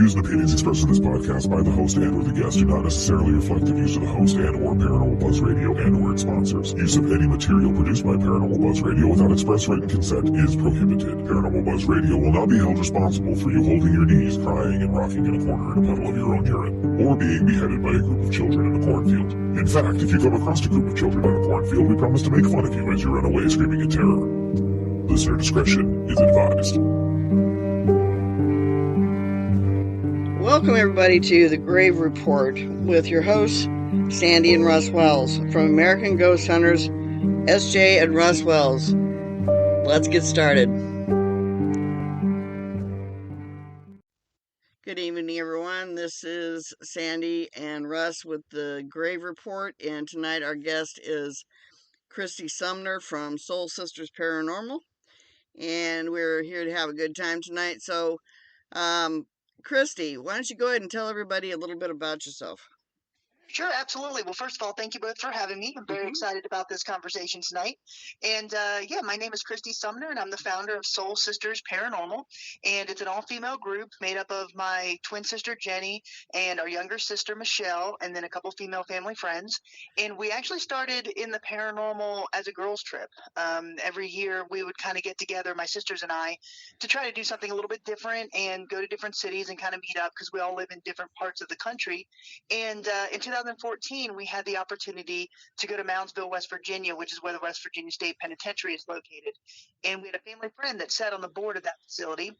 views and opinions expressed in this podcast by the host and or the guest do not necessarily reflect the views of the host and or Paranormal Buzz Radio and or its sponsors. Use of any material produced by Paranormal Buzz Radio without express written consent is prohibited. Paranormal Buzz Radio will not be held responsible for you holding your knees, crying, and rocking in a corner in a puddle of your own urine, or being beheaded by a group of children in a cornfield. In fact, if you come across a group of children in a cornfield, we promise to make fun of you as you run away screaming in terror. Listener discretion is advised. Welcome, everybody, to The Grave Report with your hosts, Sandy and Russ Wells, from American Ghost Hunters, SJ and Russ Wells. Let's get started. Good evening, everyone. This is Sandy and Russ with The Grave Report, and tonight our guest is Kris Sumner from Soul Sisters Paranormal, and we're here to have a good time tonight. So, Kristi, why don't you go ahead and tell everybody a little bit about yourself? Sure, absolutely. Well, first of all, thank you both for having me. I'm very excited about this conversation tonight. And my name is Kris Sumner, and I'm the founder of Soul Sisters Paranormal. And it's an all-female group made up of my twin sister, Jenny, and our younger sister, Michelle, and then a couple female family friends. And we actually started in the paranormal as a girls' trip. Every year we would kind of get together, my sisters and I, to try to do something a little bit different and go to different cities and kind of meet up because we all live in different parts of the country. And in 2014, we had the opportunity to go to Moundsville, West Virginia, which is where the West Virginia State Penitentiary is located. And we had a family friend that sat on the board of that facility.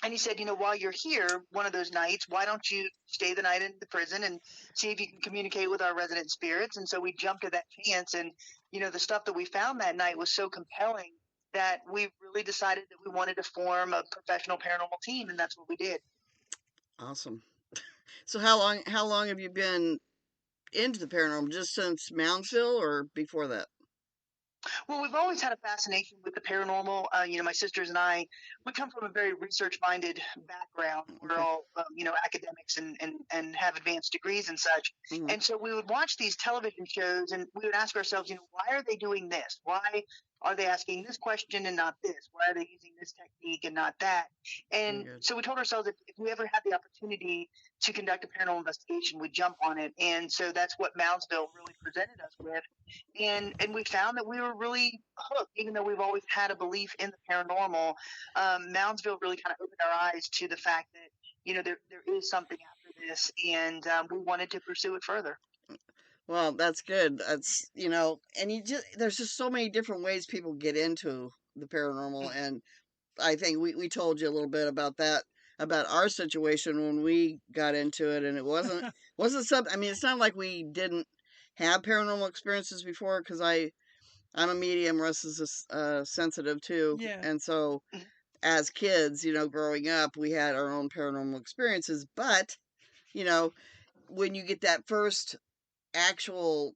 And he said, while you're here one of those nights, why don't you stay the night in the prison and see if you can communicate with our resident spirits? And so we jumped at that chance. And, the stuff that we found that night was so compelling that we really decided that we wanted to form a professional paranormal team. And that's what we did. Awesome. So how long have you been into the paranormal? Just since Moundsville or before that? Well, we've always had a fascination with the paranormal. My sisters and I, we come from a very research-minded background. We're all, academics and have advanced degrees and such. Mm-hmm. And so we would watch these television shows and we would ask ourselves, why are they doing this? Why are they asking this question and not this? Why are they using this technique and not that? And so we told ourselves that if we ever had the opportunity to conduct a paranormal investigation, we'd jump on it. And so that's what Moundsville really presented us with. And we found that we were really hooked, even though we've always had a belief in the paranormal. Moundsville really kind of opened our eyes to the fact that, there is something after this, and we wanted to pursue it further. Well, that's good. That's, and there's just so many different ways people get into the paranormal. And I think we told you a little bit about that, about our situation when we got into it. And it wasn't something, it's not like we didn't have paranormal experiences before, because I'm a medium. Russ is sensitive too. Yeah. And so as kids, growing up, we had our own paranormal experiences. But, when you get that first actual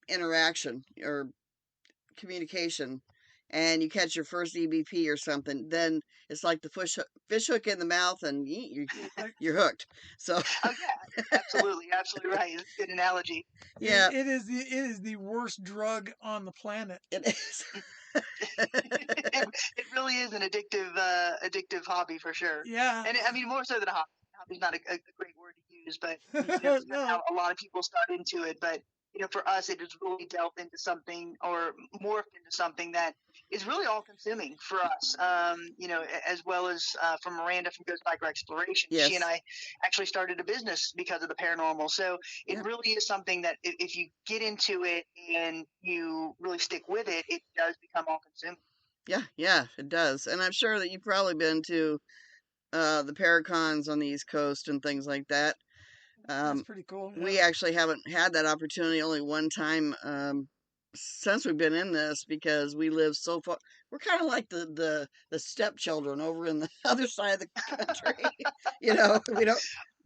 interaction or communication and you catch your first EVP or something, then it's like the fish hook in the mouth and you're hooked. So oh yeah, absolutely right. It's a good analogy. Yeah, it is the worst drug on the planet. It is. It really is an addictive hobby for sure. Yeah, and more so than a hobby. Hobby's not a great word to use, but no. how a lot of people start into it. But for us, it has really delved into something or morphed into something that is really all-consuming for us. As well as for Miranda from Ghost Biker Exploration. Yes. She and I actually started a business because of the paranormal. So it really is something that if you get into it and you really stick with it, it does become all-consuming. Yeah, it does. And I'm sure that you've probably been to the Paracons on the East Coast and things like that. That's pretty cool. Yeah. We actually haven't had that opportunity only one time since we've been in this, because we live so far. We're kind of like the stepchildren over in the other side of the country.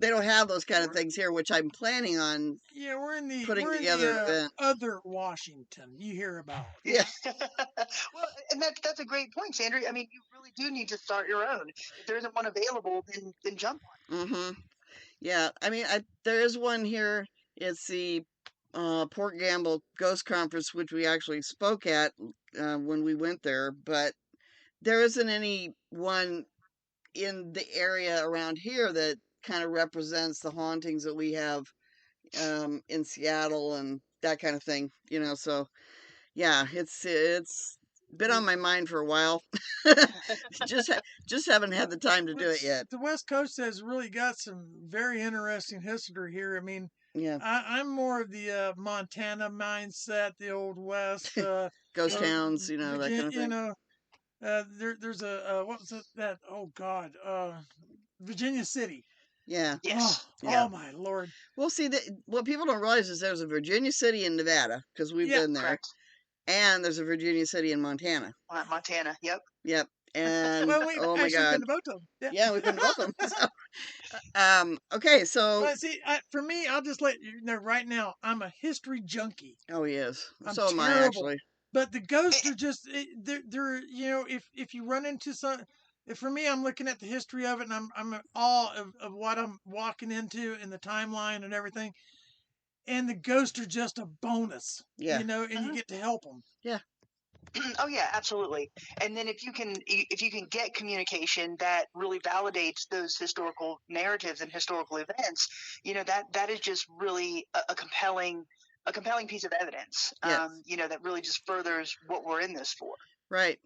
They don't have those kind of things here, which I'm planning on. Yeah, we're in the event. Other Washington you hear about. Yeah. Well, and that's a great point, Sandra. You really do need to start your own. If there isn't one available, then jump on. Mm-hmm. Yeah, there is one here. It's the Port Gamble Ghost Conference, which we actually spoke at when we went there, but there isn't any one in the area around here that kind of represents the hauntings that we have in Seattle and that kind of thing, so yeah, it's been on my mind for a while. just just haven't had the time to do it yet. The West Coast has really got some very interesting history here. I mean, Yeah, I'm more of the Montana mindset, the old West, ghost towns, that Virginia. kind of thing. There's a what was it that? Oh God, Virginia City. Yeah, Oh, Yes. yeah. oh my Lord. Well, see, what people don't realize is there's a Virginia City in Nevada because we've Yeah, been there, Correct. and there's a Virginia City in Montana. Montana. Yep. Yep, and well, we've oh my actually been God, to both of them. yeah, we've been to both of them. So, okay, so But see, for me, I'll just let you know right now, I'm a history junkie. oh, he is. I'm So am I terrible. actually. But the ghosts are just they're if you run into some for me I'm looking at the history of it and I'm in awe of what I'm walking into in the timeline and everything. And the ghosts are just a bonus, Yeah, and you Mhm. get to help them. yeah, Oh yeah, absolutely. And then if you can get communication that really validates those historical narratives and historical events, that is just really a compelling piece of evidence. yes, That really just furthers what we're in this for. right.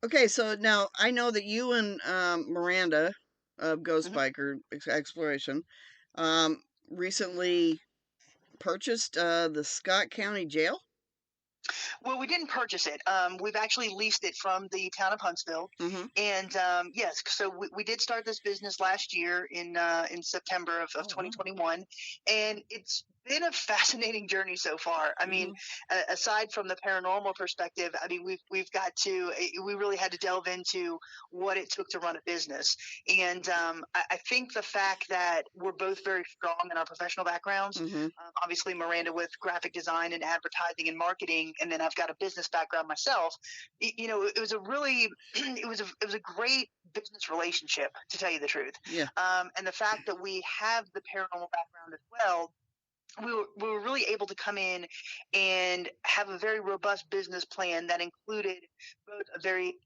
Okay, so now I know that you and Miranda of Ghost hmm Biker Exploration um, recently purchased the Scott County Jail. Well, we didn't purchase it. We've actually leased it from the town of Huntsville, Mm-hmm. and yes, so we did start this business last year in September of Oh wow. 2021, and it's been a fascinating journey so far. I mean, Mm-hmm. aside from the paranormal perspective, I mean, we really had to delve into what it took to run a business, and I think the fact that we're both very strong in our professional backgrounds. Mm-hmm. Obviously, Miranda with graphic design and advertising and marketing, and then I've got a business background myself. It was a really, it was a great business relationship, to tell you the truth. Yeah. And the fact that we have the paranormal background as well, we were really able to come in and have a very robust business plan that included both a very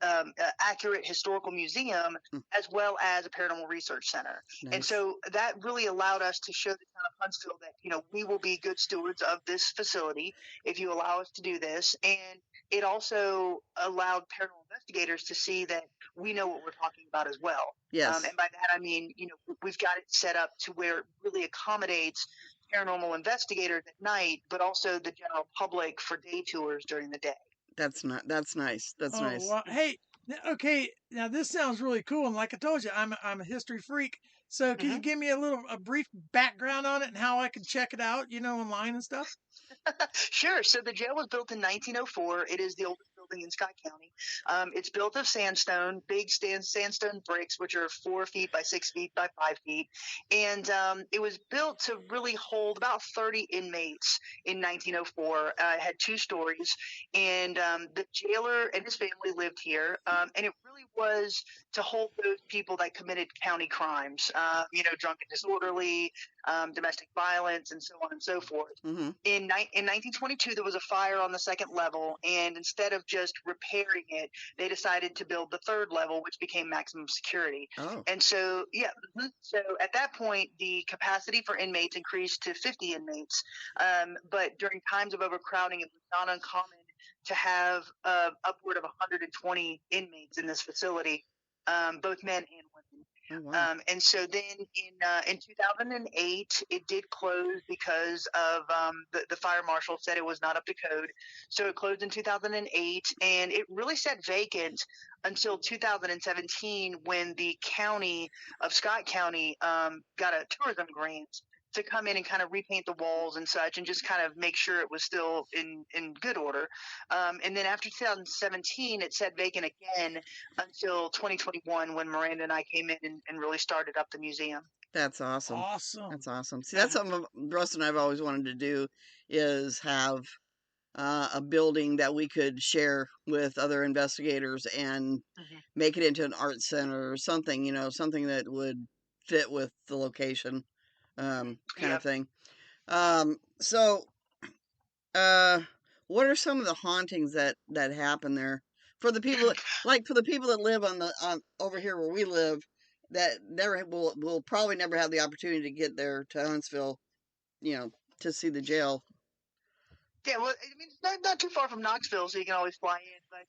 accurate historical museum Mm, as well as a paranormal research center. And nice. so that really allowed us to show the town of Huntsville that, we will be good stewards of this facility if you allow us to do this. And it also allowed paranormal investigators to see that we know what we're talking about as well. Yes. And by that, I mean, we've got it set up to where it really accommodates paranormal investigators at night, but also the general public for day tours during the day. That's not. That's nice. That's Oh nice. well, hey, okay. Now this sounds really cool, and like I told you, I'm a history freak. So can you hmm give me a brief background on it and how I can check it out, online and stuff? Sure. So the jail was built in 1904. It is the oldest building in Scott County. It's built of sandstone, big sandstone bricks, which are 4 feet by 6 feet by 5 feet. And it was built to really hold about 30 inmates in 1904. It had 2 stories. And the jailer and his family lived here. And it really was to hold those people that committed county crimes, drunk and disorderly, domestic violence, and so on and so forth. Mm-hmm. In 1922, there was a fire on the second level, and instead of just repairing it, they decided to build the third level, which became maximum security. Oh. And so, yeah, so at that point, the capacity for inmates increased to 50 inmates. But during times of overcrowding, it was not uncommon to have upward of 120 inmates in this facility, both men and women. Oh wow. And so then in 2008, it did close because of the fire marshal said it was not up to code. So it closed in 2008, and it really sat vacant until 2017 when the county of Scott County got a tourism grant to come in and kind of repaint the walls and such and just kind of make sure it was still in good order. And then after 2017, it sat vacant again until 2021 when Miranda and I came in and really started up the museum. That's awesome. Awesome. That's awesome. See, that's something Russ and I've always wanted to do is have a building that we could share with other investigators and hmm make it into an art center or something, something that would fit with the location, kind of Yep. thing. So, uh, what are some of the hauntings that happen there? For the people for the people that live on over here where we live, that never will probably never have the opportunity to get there to Huntsville, you know, to see the jail. Yeah, well, I mean, it's not too far from Knoxville, so you can always fly in. But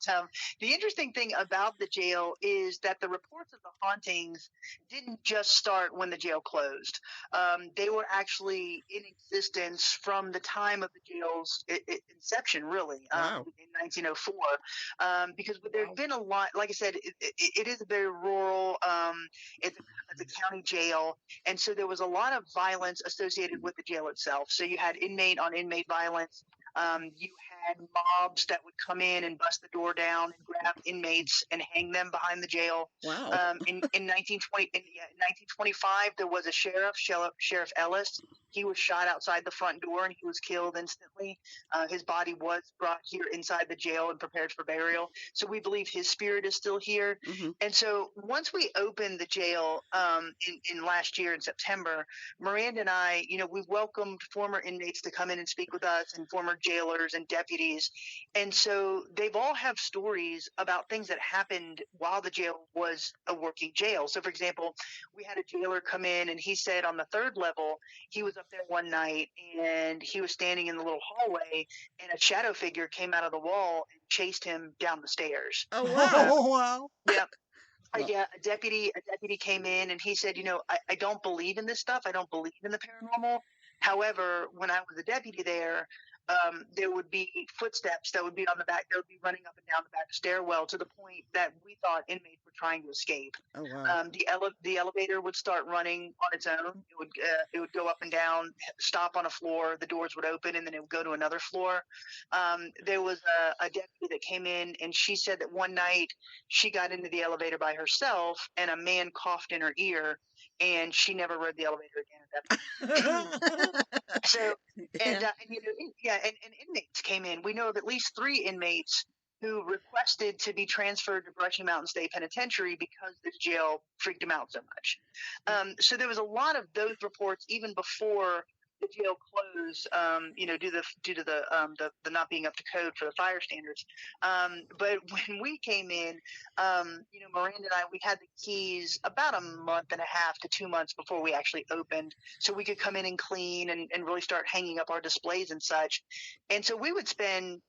the interesting thing about the jail is that the reports of the hauntings didn't just start when the jail closed. They were actually in existence from the time of the jail's inception, really, Wow. in 1904. Because there's Wow. been a lot, like I said, it is a very rural, it's a county jail. And so there was a lot of violence associated with the jail itself. So you had inmate on inmate violence. You had mobs that would come in and bust the door down and grab inmates and hang them behind the jail. Wow. In 1925, there was a Sheriff Ellis. He was shot outside the front door and he was killed instantly. His body was brought here inside the jail and prepared for burial. So we believe his spirit is still here. Mm-hmm. And so once we opened the jail in last year in September, Miranda and I, we welcomed former inmates to come in and speak with us, and former jailers and deputies. And so they've all have stories about things that happened while the jail was a working jail. So, for example, we had a jailer come in and he said on the third level, he was up there one night and he was standing in the little hallway and a shadow figure came out of the wall and chased him down the stairs. Oh wow. Oh, wow. Yeah. Well- Yeah, a deputy came in and he said, I don't believe in this stuff. I don't believe in the paranormal. However, when I was a deputy there would be footsteps that would be on the back. They would be running up and down the back stairwell to the point that we thought inmates were trying to escape. Oh wow. The elevator would start running on its own. It would go up and down, stop on a floor. The doors would open, and then it would go to another floor. There was a deputy that came in, and she said that one night she got into the elevator by herself, and a man coughed in her ear, and she never rode the elevator again at that point. So, and inmates came in. We know of at least 3 inmates who requested to be transferred to Brushy Mountain State Penitentiary because this jail freaked them out so much. So there was a lot of those reports even before the jail closed, due to the not being up to code for the fire standards. But when we came in, Miranda and I, we had the keys about a month and a half to 2 months before we actually opened, so we could come in and clean and really start hanging up our displays and such. And so we would spend,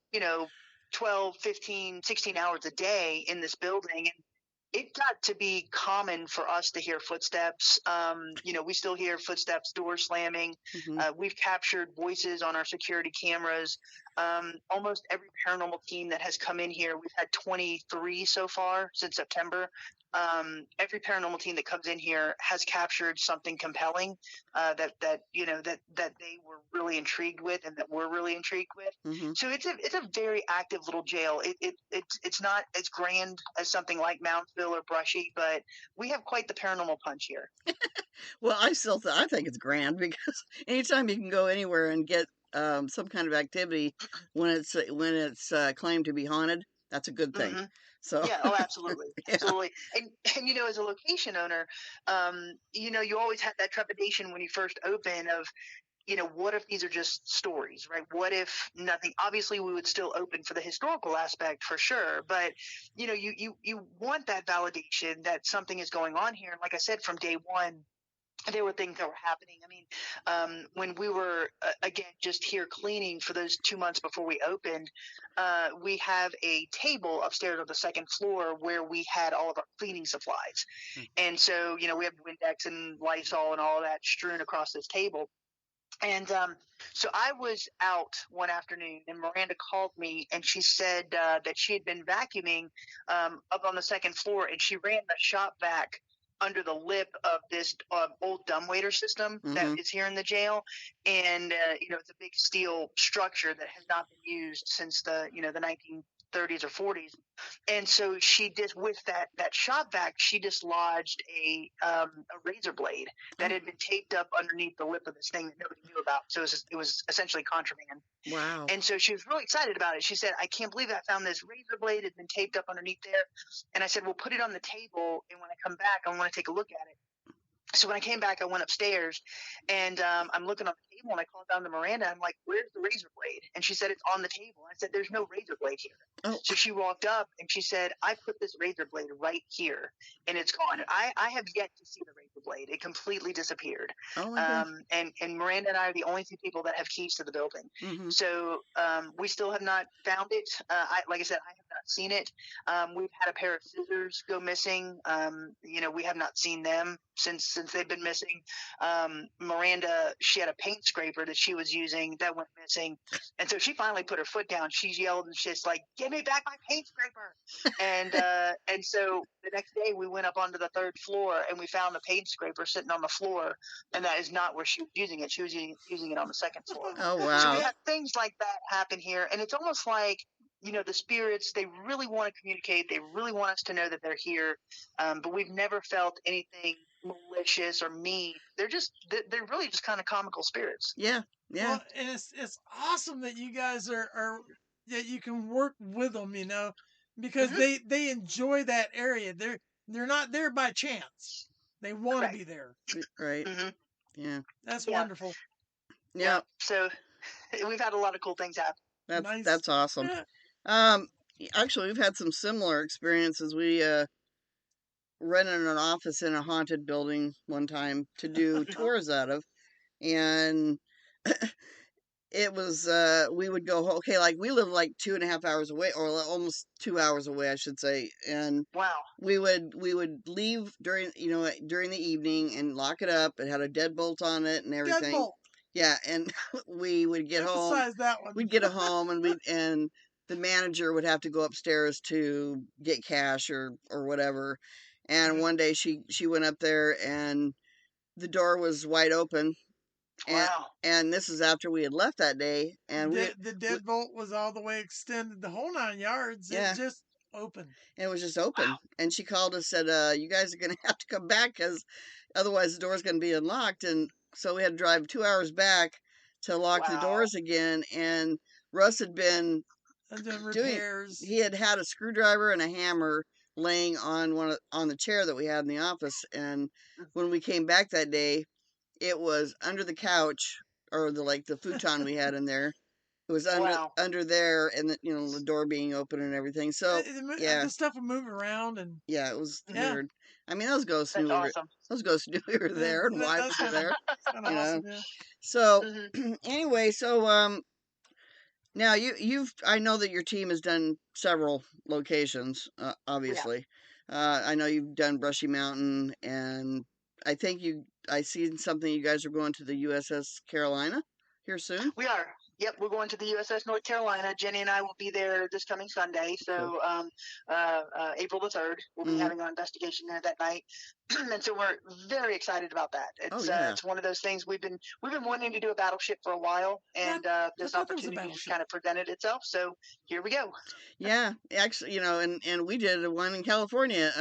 12, 15, 16 hours a day in this building. And it got to be common for us to hear footsteps. We still hear footsteps, doors slamming. Mm-hmm. We've captured voices on our security cameras. Almost every paranormal team that has come in here, we've had 23 so far since September. Every paranormal team that comes in here has captured something compelling that they were really intrigued with, and that we're really intrigued with. Mm-hmm. So it's a very active little jail. It's not as grand as something like Moundsville or Brushy, but we have quite the paranormal punch here. Well, I think it's grand because anytime you can go anywhere and get some kind of activity when it's claimed to be haunted, that's a good thing. Mm-hmm. So Yeah, oh, absolutely, Yeah. absolutely. And as a location owner, you always had that trepidation when you first open of, what if these are just stories, right? What if nothing? Obviously, we would still open for the historical aspect for sure, but you want that validation that something is going on here. And like I said, from day one, there were things that were happening. I mean, when we were, again, just here cleaning for those 2 months before we opened, we have a table upstairs on the second floor where we had all of our cleaning supplies. And so, we have Windex and Lysol and all of that strewn across this table. And so I was out one afternoon, and Miranda called me, and she said that she had been vacuuming up on the second floor, and she ran the shop vac under the lip of this old dumbwaiter system that is here in the jail. And, it's a big steel structure that has not been used since the 1930s or 40s. And so she just, with that shop vac, she dislodged a razor blade that had been taped up underneath the lip of this thing that nobody knew about. So it was essentially contraband. Wow. And so she was really excited about it. She said, "I can't believe I found this razor blade. It had been taped up underneath there." And I said, "Well, put it on the table, and when I come back, I want to take a look at it." So when I came back, I went upstairs, and I'm looking on the table, and I called down to Miranda. I'm like, "Where's the razor blade?" And she said, "It's on the table." I said, "There's no razor blade here." Oh, So she walked up and she said, "I put this razor blade right here, and it's gone. I have yet to see the razor blade. It completely disappeared." oh my gosh. And Miranda and I are the only two people that have keys to the building. Mm-hmm. So we still have not found it. Like I said, I have not seen it. We've had a pair of scissors go missing. We have not seen them since they've been missing. Miranda, she had a paint scraper that she was using that went missing, and so she finally put her foot down. She yelled and she's like, "Give me back my paint scraper!" And so the next day we went up onto the third floor and we found the paint scraper sitting on the floor, and that is not where she was using it. She was using it on the second floor. Oh So wow. we have things like that happen here, and it's almost like the spirits, they really want to communicate. They really want us to know that they're here, but we've never felt anything malicious or mean. They're really just kind of comical spirits. Yeah. Yeah. Well, and it's awesome that you guys are that you can work with them, because they enjoy that area. They're not there by chance. They want to be there. Right. Mm-hmm. Yeah. That's Yeah. wonderful. Yeah. So we've had a lot of cool things happen. Nice. That's awesome. Yeah. Actually, we've had some similar experiences. We rented an office in a haunted building one time to do tours out of, and it was we would go okay, like we live like 2.5 hours away, or almost 2 hours away, I should say, and Wow. we would leave during during the evening and lock it up. It had a deadbolt on it and everything. Deadbolt. Yeah, and we would get home. Emphasize that one. We'd get home, and the manager would have to go upstairs to get cash or whatever. And one day she went up there and the door was wide open. And, Wow. and this is after we had left that day, and The deadbolt was all the way extended, the whole 9 yards. Yeah. It just opened. it was just open. Wow. And she called us, said, "You guys are gonna have to come back because otherwise the door's gonna be unlocked." And so we had to drive 2 hours back to lock the Wow. doors again. And Russ had been And then doing. repairs. He had a screwdriver and a hammer laying on on the chair that we had in the office. And when we came back that day, it was under the couch, or the futon we had in there. It was Wow. under there, and the door being open and everything. So yeah, The stuff would move around, and yeah, it was Yeah. weird. I mean, those ghosts That's knew awesome. we were there and why we That's were there. kind of You know. awesome. Yeah. So Mhm. anyway, so now I know that your team has done several locations, obviously. I know you've done Brushy Mountain, and I think I seen something, you guys are going to the USS Carolina here soon. We are. Yep, we're going to the USS North Carolina. Jenny and I will be there this coming Sunday. So April the 3rd, we'll be Mhm. having our investigation there that night. And so we're very excited about that. It's yeah. it's one of those things we've been wanting to do a battleship for a while, and this thought there was a opportunity just battleship. kind of presented itself. So here we go. Yeah, actually, and we did one in California.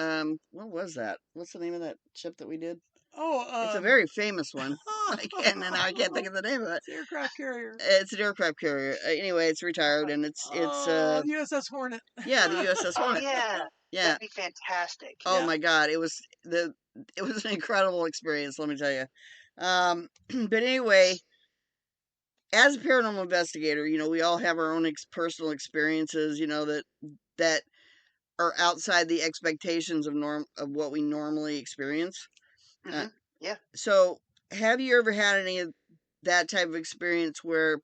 What was that? What's the name of that ship that we did? Oh, It's a very famous one. I can't think of the name of it. It's an aircraft carrier. It's an aircraft carrier. Anyway, it's retired, and it's the USS Hornet. yeah, the USS Oh Hornet. yeah, Yeah. that'd be fantastic. Oh Yeah. my God, it was an incredible experience, let me tell you. But anyway, as a paranormal investigator, we all have our own personal experiences, that are outside the expectations of what we normally experience. Mhm. Yeah. So, have you ever had any of that type of experience where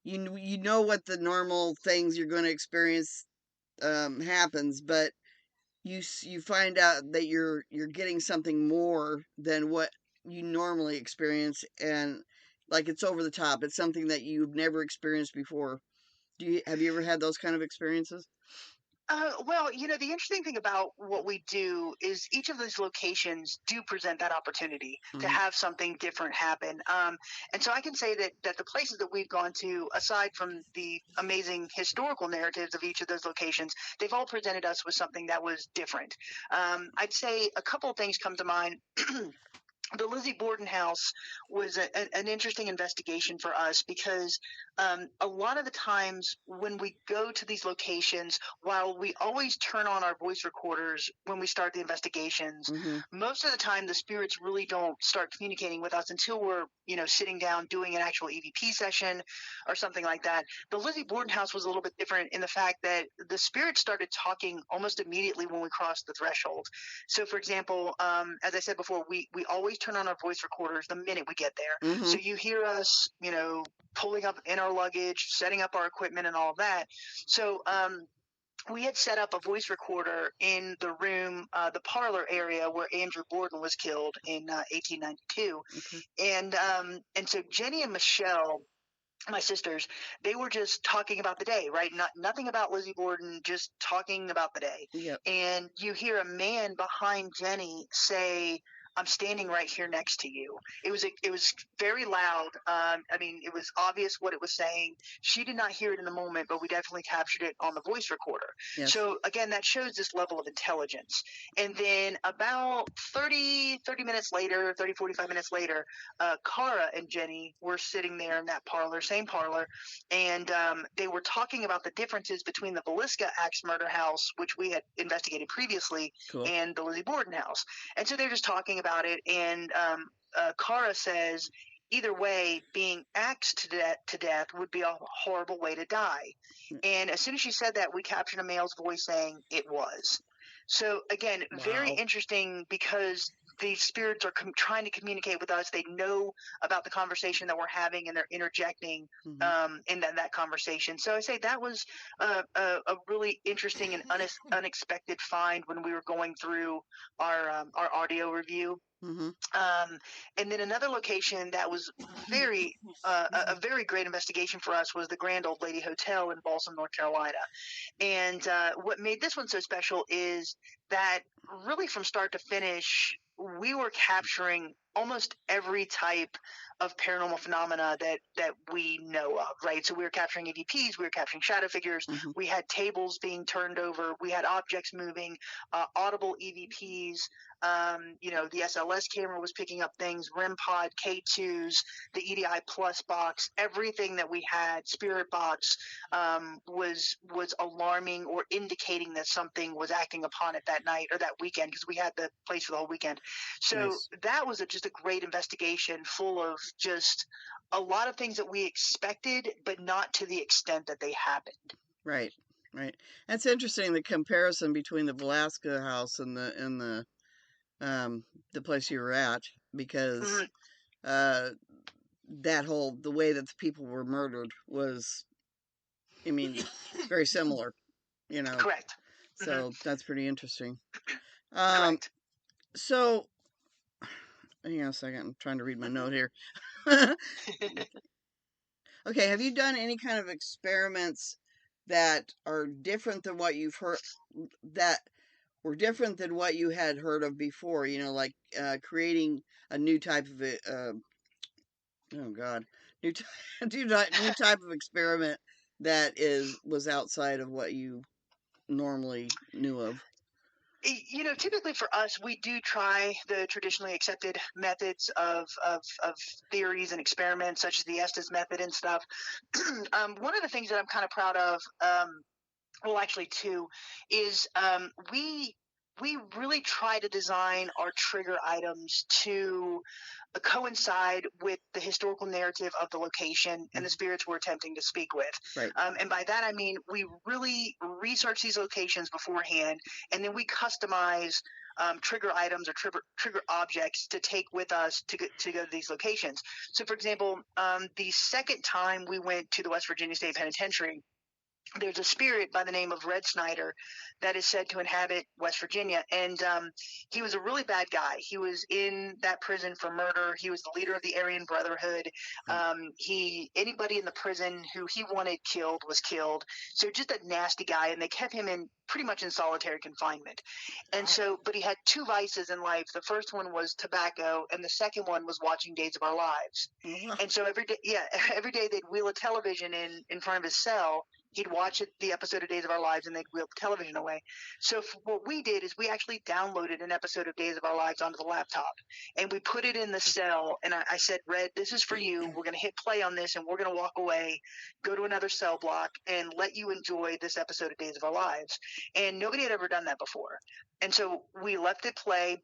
you know what the normal things you're going to experience happens, but you find out that you're getting something more than what you normally experience, and like it's over the top. It's something that you've never experienced before. Have you ever had those kind of experiences? Well, the interesting thing about what we do is each of those locations do present that opportunity to Mhm. have something different happen. And so I can say that the places that we've gone to, aside from the amazing historical narratives of each of those locations, they've all presented us with something that was different. I'd say a couple of things come to mind. the Lizzie Borden house was an interesting investigation for us because a lot of the times when we go to these locations, while we always turn on our voice recorders when we start the investigations, most of the time the spirits really don't start communicating with us until we're, sitting down doing an actual EVP session or something like that. The Lizzie Borden house was a little bit different in the fact that the spirits started talking almost immediately when we crossed the threshold. So, for example, as I said before, we always turn on our voice recorders the minute we get there. So you hear us, pulling up in our luggage, setting up our equipment and all of that. So we had set up a voice recorder in the room, the parlor area where Andrew Borden was killed in 1892. And so Jenny and Michelle, my sisters, they were just talking about the day, right? Nothing about Lizzie Borden, just talking about the day. Yep. And you hear a man behind Jenny say, "I'm standing right here next to you." It was very loud. It was obvious what it was saying. She did not hear it in the moment, but we definitely captured it on the voice recorder. Yes. So again, that shows this level of intelligence. And then about 45 minutes later, Cara and Jenny were sitting there in that parlor, same parlor, and they were talking about the differences between the Villisca Axe murder house, which we had investigated previously, and the Lizzie Borden house. And so they're just talking about it, and Cara says, either way, being axed to death would be a horrible way to die. And as soon as she said that, we captured a male's voice saying it was. So again, very interesting because these spirits are trying to communicate with us. They know about the conversation that we're having, and they're interjecting in that conversation. So I say that was a really interesting and unexpected find when we were going through our audio review. And then another location that was a very great investigation for us was the Grand Old Lady Hotel in Balsam, North Carolina. And what made this one so special is that really from start to finish, we were capturing almost every type of paranormal phenomena that we know of, right? So we were capturing EVPs, we were capturing shadow figures, we had tables being turned over, we had objects moving, audible EVPs, the SLS camera was picking up things, REM pod, K2s, the EDI Plus box, everything that we had, Spirit Box, was alarming or indicating that something was acting upon it that night or that weekend, because we had the place for the whole weekend. So that was just a great investigation full of just a lot of things that we expected, but not to the extent that they happened. Right. That's interesting, the comparison between the Velasca house and the place you were at, because the way that the people were murdered was, very similar, Correct. So that's pretty interesting. Correct. So hang on a second, I'm trying to read my note here. Okay, have you done any kind of experiments that are different than what you've heard, that were different than what you had heard of before, like creating a new type of new type of experiment that was outside of what you normally knew of? Typically for us, we do try the traditionally accepted methods of theories and experiments, such as the Estes method and stuff. One of the things that I'm kind of proud of, well, actually two, is we really try to design our trigger items to coincide with the historical narrative of the location and the spirits we're attempting to speak with. Right. And by that, I mean, we really research these locations beforehand, and then we customize trigger items or trigger objects to take with us to go to these locations. So, for example, the second time we went to the West Virginia State Penitentiary, there's a spirit by the name of Red Snyder that is said to inhabit West Virginia. And he was a really bad guy. He was in that prison for murder. He was the leader of the Aryan Brotherhood. Anybody in the prison who he wanted killed was killed. So just a nasty guy. And they kept him pretty much in solitary confinement. And so, but he had two vices in life. The first one was tobacco, and the second one was watching Days of Our Lives. And so every day they'd wheel a television in front of his cell, He'd watch the episode of Days of Our Lives, and they'd wheel the television away. So what we did is we actually downloaded an episode of Days of Our Lives onto the laptop, and we put it in the cell. And I said, Red, this is for you. We're going to hit play on this, and we're going to walk away, go to another cell block, and let you enjoy this episode of Days of Our Lives. And nobody had ever done that before. And so we left it play.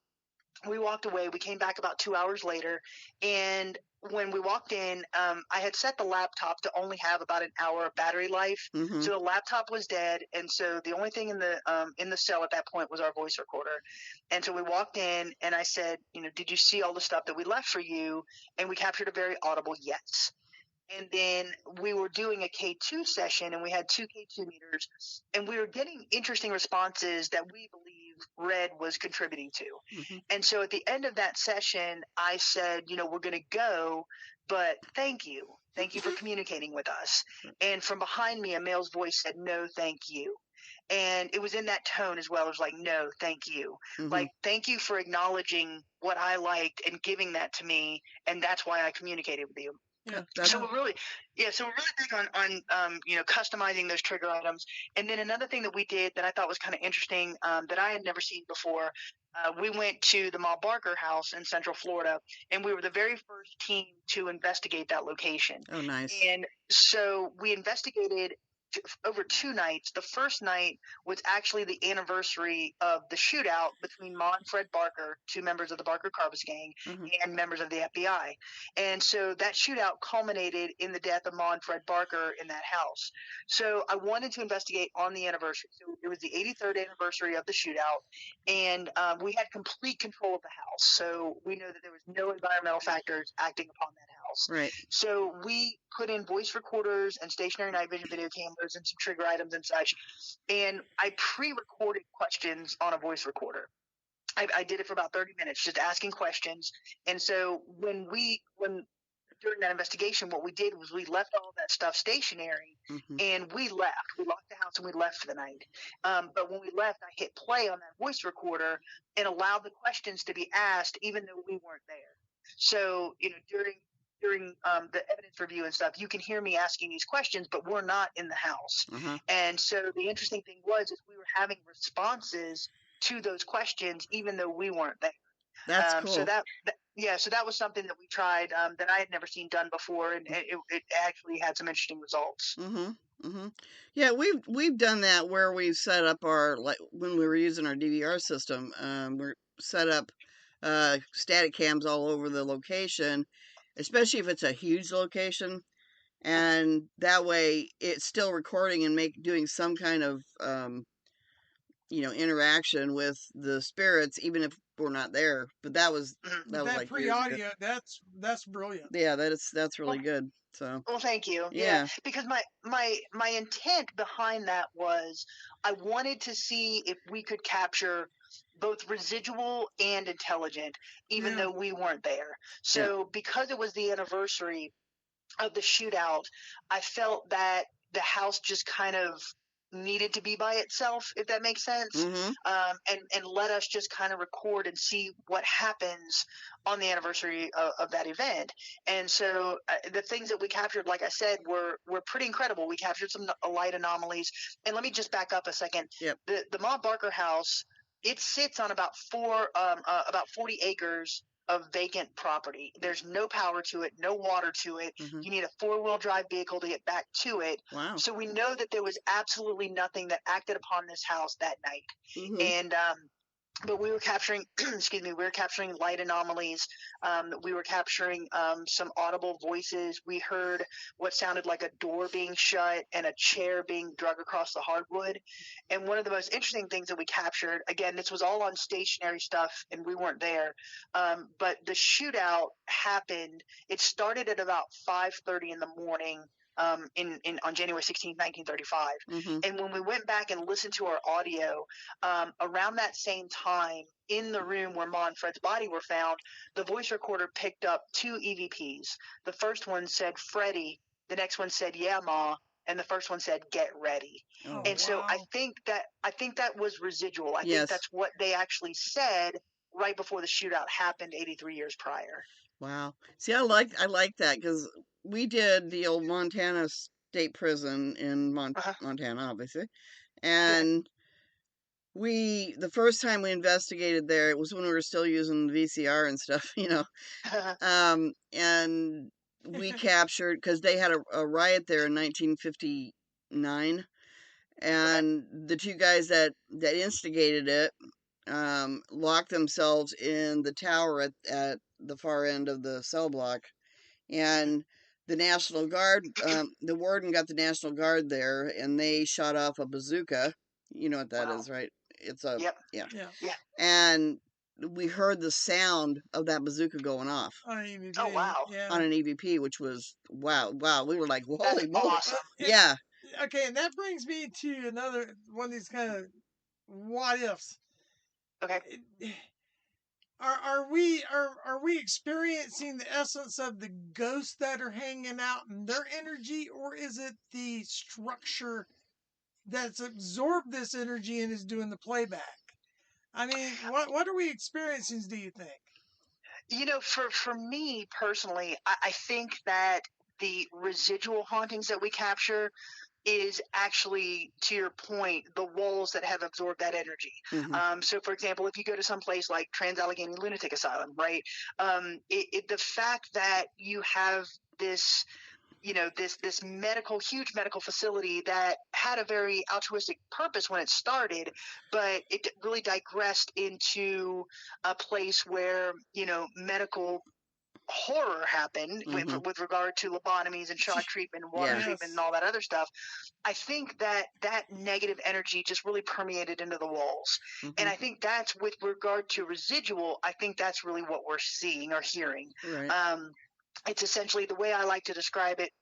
We walked away. We came back about 2 hours later, and when we walked in, I had set the laptop to only have about an hour of battery life. Mm-hmm. So the laptop was dead, and so the only thing in the cell at that point was our voice recorder. And so we walked in, and I said, did you see all the stuff that we left for you? And we captured a very audible yes. And then we were doing a K2 session, and we had 2 K2 meters, and we were getting interesting responses that we believe Red was contributing to. Mm-hmm. And so at the end of that session, I said, we're going to go, but thank you. Thank you for communicating with us. And from behind me, a male's voice said, no, thank you. And it was in that tone as well. It was like, no, thank you. Mm-hmm. Like, thank you for acknowledging what I liked and giving that to me. And that's why I communicated with you. Yeah, so we're really big on customizing those trigger items. And then another thing that we did that I thought was kind of interesting, that I had never seen before, we went to the Ma Barker house in Central Florida, and we were the very first team to investigate that location. Oh, nice. And so we investigated over 2 nights. The first night was actually the anniversary of the shootout between Ma and Fred Barker, 2 members of the Barker Carbis gang, Mm-hmm. and members of the FBI. And so that shootout culminated in the death of Ma and Fred Barker in that house. So I wanted to investigate on the anniversary. So it was the 83rd anniversary of the shootout, and we had complete control of the house. So we know that there was no environmental factors acting upon that house. Right. So we put in voice recorders and stationary night vision video cameras and some trigger items and such. And I pre-recorded questions on a voice recorder. I did it for about 30 minutes, just asking questions. And so when during that investigation, what we did was we left all that stuff stationary, Mm-hmm. and we left. We locked the house and we left for the night. But when we left, I hit play on that voice recorder and allowed the questions to be asked, even though we weren't there. So, during the evidence review and stuff, you can hear me asking these questions, but we're not in the house. Uh-huh. And so the interesting thing is we were having responses to those questions, even though we weren't there. That's cool. So that was something that we tried that I had never seen done before, and it actually had some interesting results. Mm-hmm. Mm-hmm. Yeah, we've done that where we've set up when we were using our DVR system, we're set up static cams all over the location, especially if it's a huge location, and that way it's still recording and doing some kind of interaction with the spirits, even if we're not there. But that was like pre-audio. That's brilliant. Yeah, that's really good. So well, thank you. Yeah. Because my intent behind that was I wanted to see if we could capture both residual and intelligent, even though we weren't there. So because it was the anniversary of the shootout, I felt that the house just kind of needed to be by itself, if that makes sense. Mm-hmm. And let us just kind of record and see what happens on the anniversary of that event. And so the things that we captured, like I said, were pretty incredible. We captured some light anomalies. And let me just back up a second. Yep. The Ma Barker house, it sits on about 40 acres of vacant property. There's no power to it, no water to it. Mm-hmm. You need a 4-wheel drive vehicle to get back to it. Wow. So we know that there was absolutely nothing that acted upon this house that night. Mm-hmm. And but we were capturing we were capturing light anomalies. We were capturing some audible voices. We heard what sounded like a door being shut and a chair being drug across the hardwood. And one of the most interesting things that we captured, again, this was all on stationary stuff and we weren't there, but the shootout happened. It started at about 5:30 in the morning on January 16, 1935. Mm-hmm. And when we went back and listened to our audio, around that same time, in the room where Ma and Fred's body were found, the voice recorder picked up 2 EVPs. The first one said, Freddie. The next one said, yeah, Ma. And the first one said, get ready. Oh, and so I think that was residual. I Yes. think that's what they actually said right before the shootout happened 83 years prior. Wow. See, I like that because we did the old Montana state prison in Uh-huh. Montana, obviously. Sure. And the first time we investigated there, it was when we were still using VCR and stuff, and we captured, because they had a riot there in 1959, Okay. and the two guys that instigated it locked themselves in the tower at the far end of the cell block, Mhm. and the National Guard, the warden got the National Guard there, and they shot off a bazooka. You know what that Wow. is, right? It's a, Yep. yeah. Yeah. Yeah. And we heard the sound of that bazooka going off On Oh, EVP. wow. Yeah. on an EVP, which was wow, wow. We were like, That's holy moly. awesome. Yeah. Okay, and that brings me to another one of these kind of what ifs. Okay. Are we experiencing the essence of the ghosts that are hanging out in their energy, or is it the structure that's absorbed this energy and is doing the playback? I mean, what are we experiencing? Do you think? For me personally, I think that the residual hauntings that we capture is actually, to your point, the walls that have absorbed that energy. Hmm. So, for example, if you go to some place like Trans Allegheny Lunatic Asylum, right? The fact that you have this this huge medical facility that had a very altruistic purpose when it started, but it really digressed into a place where medical horror happened Hmm. with regard to lobotomies and shock treatment and water Yeah. treatment and Yes. all that other stuff. I think that negative energy just really permeated into the walls. And Hmm. I think that's, with regard to residual, I think that's really what we're seeing or hearing. Right. It's essentially, the way I like to describe it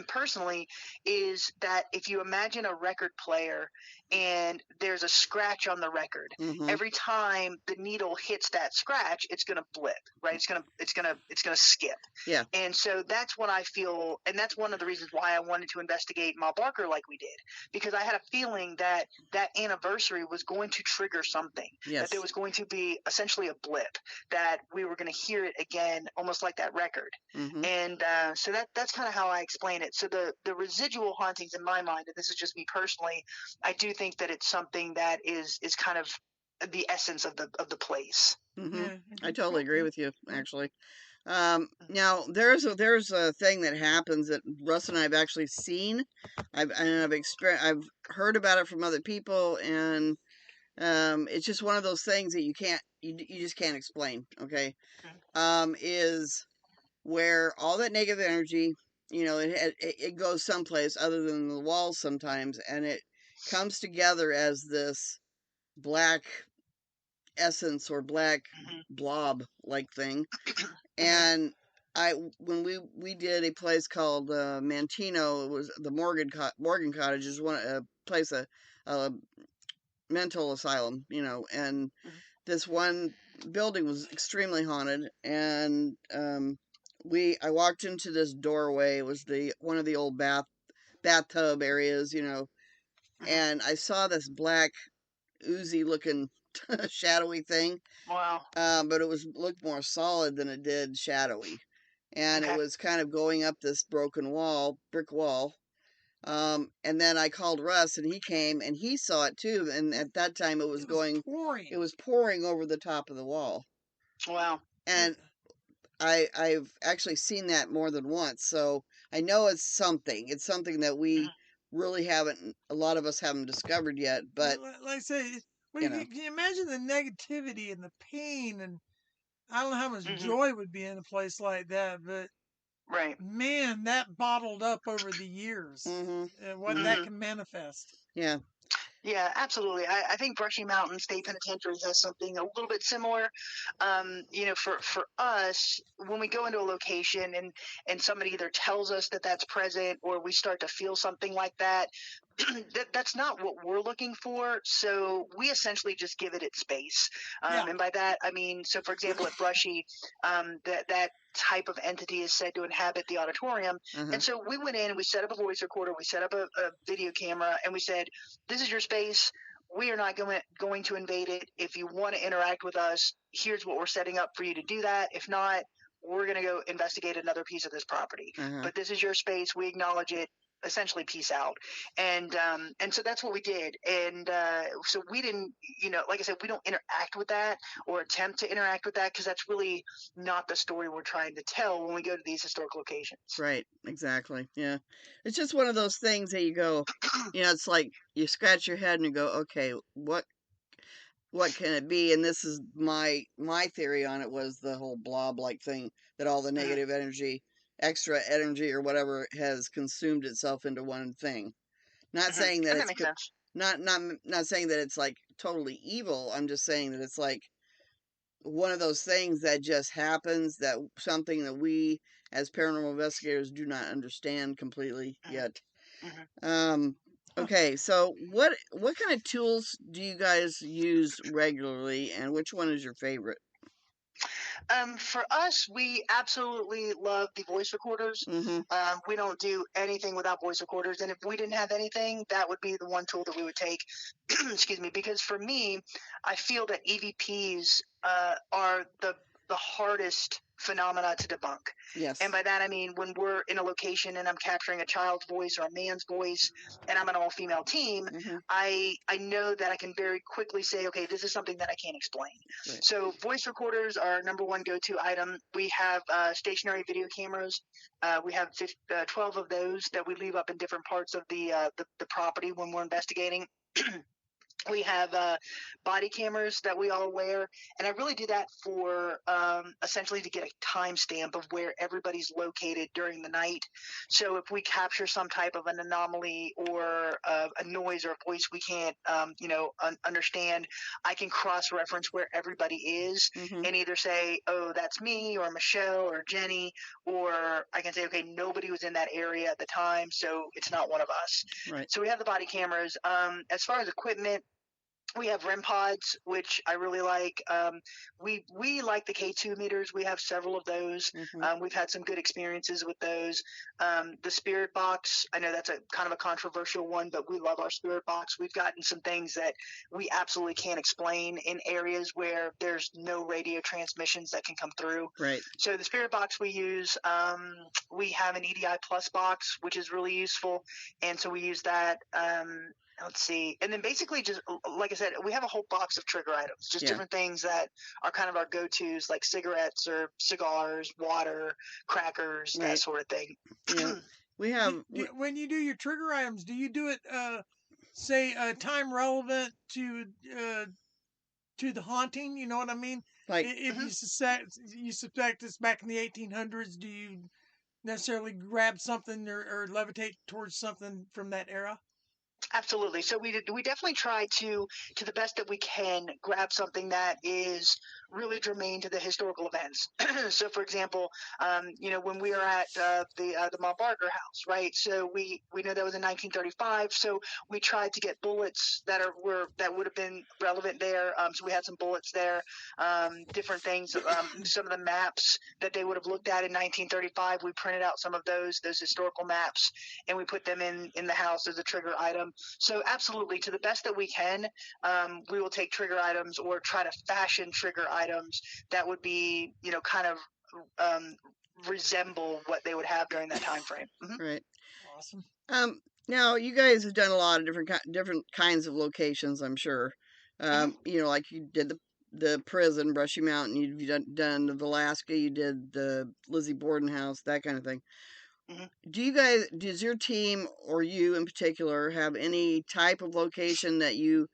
personally is that if you imagine a record player and there's a scratch on the record, Hmm. every time the needle hits that scratch, it's going to blip, right? It's going to skip. Yeah. And so that's what I feel, and that's one of the reasons why I wanted to investigate Ma Barker like we did, because I had a feeling that that anniversary was going to trigger something, that Yes. there was going to be essentially a blip, that we were going to hear it again, almost like that record. Hmm. And so that's kind of how I explain it. So the residual hauntings in my mind, and this is just me personally, I do think that it's something that is kind of the essence of the place. Hmm. Yeah. I totally agree Yeah. with you, actually. Now there's a thing that happens that Russ and I have actually seen. I've heard about it from other people, and it's just one of those things that you just can't explain. Okay. Is where all that negative energy, it goes someplace other than the walls sometimes, and it comes together as this black essence or black Hmm. blob like thing. Hmm. And when we did a place called Mantino, it was the Morgan Cottage, is one a place a mental asylum, and Hmm. this one building was extremely haunted, and I walked into this doorway. It was the one of the old bathtub areas, Hmm. and I saw this black oozy looking shadowy thing, Wow. but it looked more solid than it did shadowy, and it Okay. was kind of going up this brick wall. And then I called Russ, and he came, and he saw it too. And at that time, It was pouring. it was pouring over the top of the wall. Wow. And I've actually seen that more than once, so I know it's something. It's something that we Hmm. really haven't. A lot of us haven't discovered yet. But Like I say, you know, can you imagine the negativity and the pain, and I don't know how much Hmm. joy would be in a place like that, but Right. man, that bottled up over the years, mm-hmm, and what mm-hmm, that Hmm. can manifest. yeah, Yeah, absolutely. I think Brushy Mountain State Penitentiary has something a little bit similar. For us, when we go into a location and somebody either tells us that that's present, or we start to feel something like that, that's not what we're looking for. So we essentially just give it its space. Yeah, And by that, I mean, so for example, at Brushy, that type of entity is said to inhabit the auditorium. uh-huh, And so we went in and we set up a voice recorder, we set up a video camera, and we said, this is your space. We are not going to invade it. If you want to interact with us, here's what we're setting up for you to do that. If not, we're going to go investigate another piece of this property. uh-huh, But this is your space. We acknowledge it. essentially peace out. And so that's what we did. And so we didn't, like I said, we don't interact with that or attempt to interact with that, because that's really not the story we're trying to tell when we go to these historic locations. Right, exactly. Yeah. It's just one of those things that you go, it's like you scratch your head and you go, okay, what can it be? And this is my theory on it, was the whole blob like thing, that all the negative energy, extra energy or whatever, has consumed itself into one thing. Not saying that And that it's makes sense. not saying that it's like totally evil. I'm just saying that it's like one of those things that just happens, that something that we as paranormal investigators do not understand completely yet. Okay, so what kind of tools do you guys use regularly, and which one is your favorite? For us, we absolutely love the voice recorders. We don't do anything without voice recorders, and if we didn't have anything, that would be the one tool that we would take. Excuse me, because for me, I feel that EVPs are the hardest phenomena to debunk. Yes. And by that I mean, when we're in a location and I'm capturing a child's voice or a man's voice, and I'm an all-female team, I know that I can very quickly say, okay, this is something that I can't explain. Right. So voice recorders are our number one go-to item. We have stationary video cameras. We have 12 of those that we leave up in different parts of the property when we're investigating. We have body cameras that we all wear, and I really do that for essentially to get a timestamp of where everybody's located during the night. So if we capture some type of an anomaly or a noise or a voice we can't, understand, I can cross-reference where everybody is and either say, oh, that's me or Michelle or Jenny, or I can say, okay, nobody was in that area at the time, so it's not one of us. Right. So we have the body cameras. As far as equipment, we have REM pods, which I really like. We like the K2 meters. We have several of those. We've had some good experiences with those. The spirit box, I know that's a kind of a controversial one, but we love our spirit box. We've gotten some things that we absolutely can't explain in areas where there's no radio transmissions that can come through. Right. So the spirit box we use, we have an EDI Plus box, which is really useful, and so we use that. Let's see. And then basically just, like I said, we have a whole box of trigger items, just different things that are kind of our go-tos, like cigarettes or cigars, water, crackers, that sort of thing. Yeah. We have... When you do your trigger items, do you do it, say, time relevant to the haunting? You know what I mean? Like, if you suspect it's back in the 1800s, do you necessarily grab something or levitate towards something from that era? Absolutely. So we definitely try to the best that we can, grab something that is really germane to the historical events. So, for example, when we were at the Mount Barker house, right? So we know that was in 1935. So we tried to get bullets that would have been relevant there. So we had some bullets there, different things. Some of the maps that they would have looked at in 1935, we printed out some of those historical maps, and we put them in the house as a trigger item. So absolutely, to the best that we can, we will take trigger items or try to fashion trigger items that would be, kind of resemble what they would have during that time frame. Right. Awesome. Now you guys have done a lot of different kinds of locations, I'm sure. Like you did the prison, Brushy Mountain. You've done the Alaska. You did the Lizzie Borden house, that kind of thing. Does your team or you in particular have any type of location that you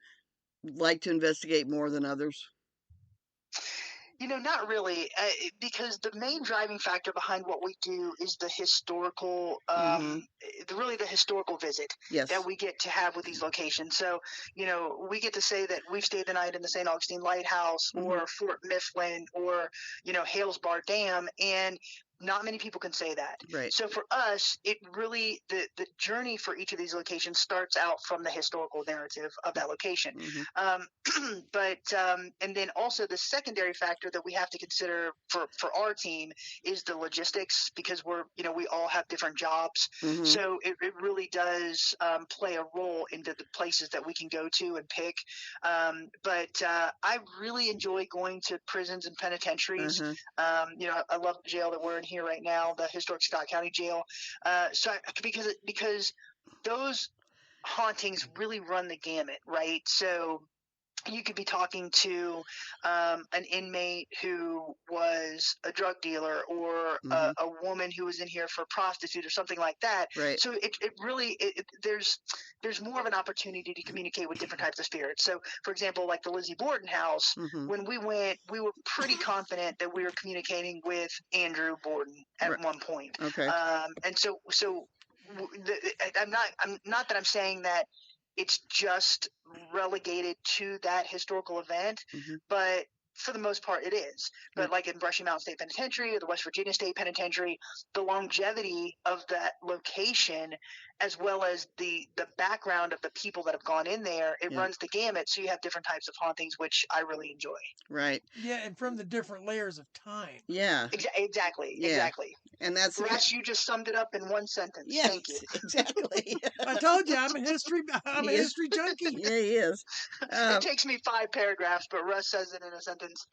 like to investigate more than others? Not really, because the main driving factor behind what we do is the historical, the historical visit that we get to have with these locations. So, we get to say that we've stayed the night in the St. Augustine Lighthouse or Fort Mifflin or, Hales Bar Dam, and not many people can say that. Right. So for us, it really, the journey for each of these locations starts out from the historical narrative of that location. And then also the secondary factor that we have to consider for our team is the logistics, because we all have different jobs. So it really does play a role into the places that we can go to and pick. But I really enjoy going to prisons and penitentiaries. I love the jail that we're in here right now, the historic Scott County Jail. Because those hauntings really run the gamut, right? So you could be talking to an inmate who was a drug dealer, or a woman who was in here for a prostitute or something like that. Right. So it really there's more of an opportunity to communicate with different types of spirits. So for example, like the Lizzie Borden house, when we went, we were pretty confident that we were communicating with Andrew Borden at one point. Okay. And so I'm not that I'm saying that it's just relegated to that historical event, but for the most part it is. But like in Brushy Mountain State Penitentiary or the West Virginia State Penitentiary, the longevity of that location, as well as the background of the people that have gone in there, it runs the gamut. So you have different types of hauntings, which I really enjoy. Right. Yeah, and from the different layers of time. Yeah. Exactly. Yeah. Exactly. And that's Russ, you just summed it up in one sentence. Yes, Thank you. exactly. I told you I'm a history junkie. Yeah, he is. It takes me 5 paragraphs, but Russ says it in a sentence.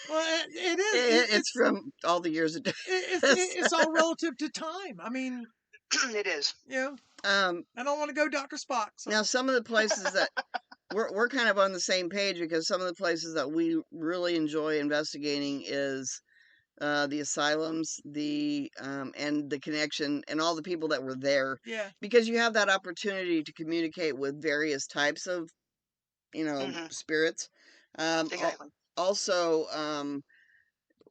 Well, it is. It's from all the years ago. It's all relative to time. I mean, it is. You know, I don't want to go Dr. Spock. So. Now, some of the places that we're kind of on the same page, because some of the places that we really enjoy investigating is the asylums, and the connection, and all the people that were there. Yeah. Because you have that opportunity to communicate with various types of, spirits. Exactly. Also,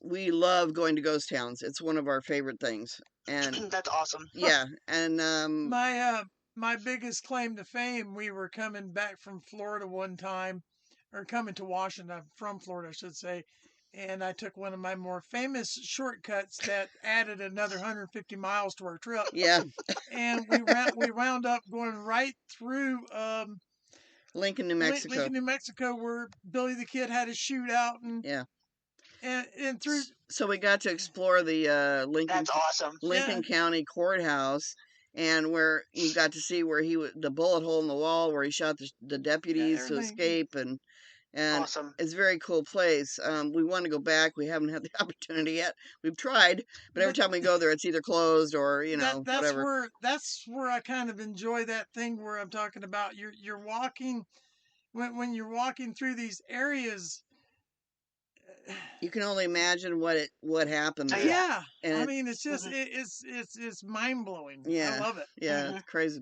we love going to ghost towns. It's one of our favorite things. And that's awesome. Yeah. And my biggest claim to fame, we were coming back from Florida one time, or coming to Washington from Florida, I should say. And I took one of my more famous shortcuts that added another 150 miles to our trip. Yeah. And we wound up going right through Lincoln, New Mexico. Lincoln, New Mexico, where Billy the Kid had his shootout, and through. So we got to explore the Lincoln. That's awesome. Lincoln County Courthouse, and where you got to see where the bullet hole in the wall where he shot the deputies to escape, and awesome. It's a very cool place. We want to go back. We haven't had the opportunity yet. We've tried, but every time we go there, it's either closed or whatever. That's where I kind of enjoy that thing where I'm talking about. You're walking when you're walking through these areas. You can only imagine what happened there. Yeah, and I mean, it's just it's mind blowing. Yeah, I love it. Yeah, it's crazy.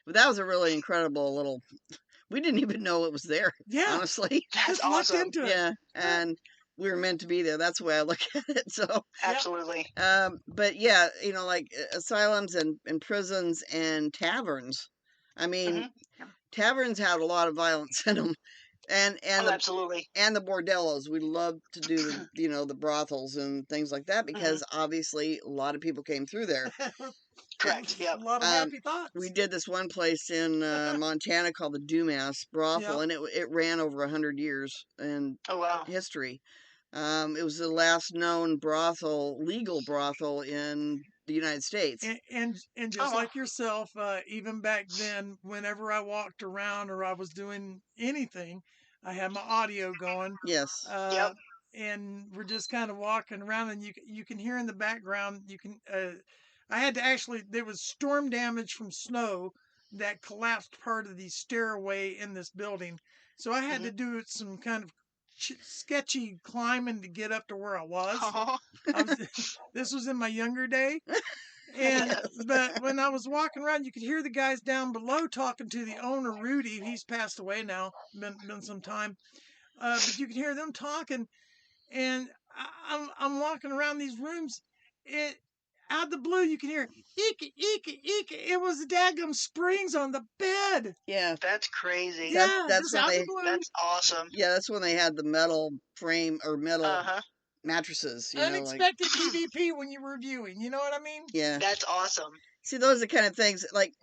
But that was a really incredible little. We didn't even know it was there. Yeah, honestly, that's awesome. Into it. Yeah, and we were meant to be there. That's the way I look at it. So absolutely. But yeah, like asylums and prisons and taverns. I mean, taverns had a lot of violence in them. And absolutely. And the bordellos. We love to do the brothels and things like that, because obviously a lot of people came through there. Correct. Yeah. A lot of happy thoughts. We did this one place in Montana called the Dumas Brothel, and it ran over 100 years in history. It was the last known legal brothel in the United States. And just like yourself, even back then, whenever I walked around or I was doing anything, I had my audio going. Yes. And we're just kind of walking around, and you can hear in the background. I had to there was storm damage from snow that collapsed part of the stairway in this building, so I had to do some kind of sketchy climbing to get up to where I was. This was in my younger day, but when I was walking around, you could hear the guys down below talking to the owner, Rudy. He's passed away now, been some time, but you can hear them talking, and I'm walking around these rooms. Out of the blue, you can hear eek, eek, eek. It was the daggum springs on the bed. Yeah, that's crazy. That's awesome. Yeah, that's when they had the metal frame or metal mattresses. Unexpected PvP when you're reviewing. You know what I mean? Yeah, that's awesome. See, those are the kind of things like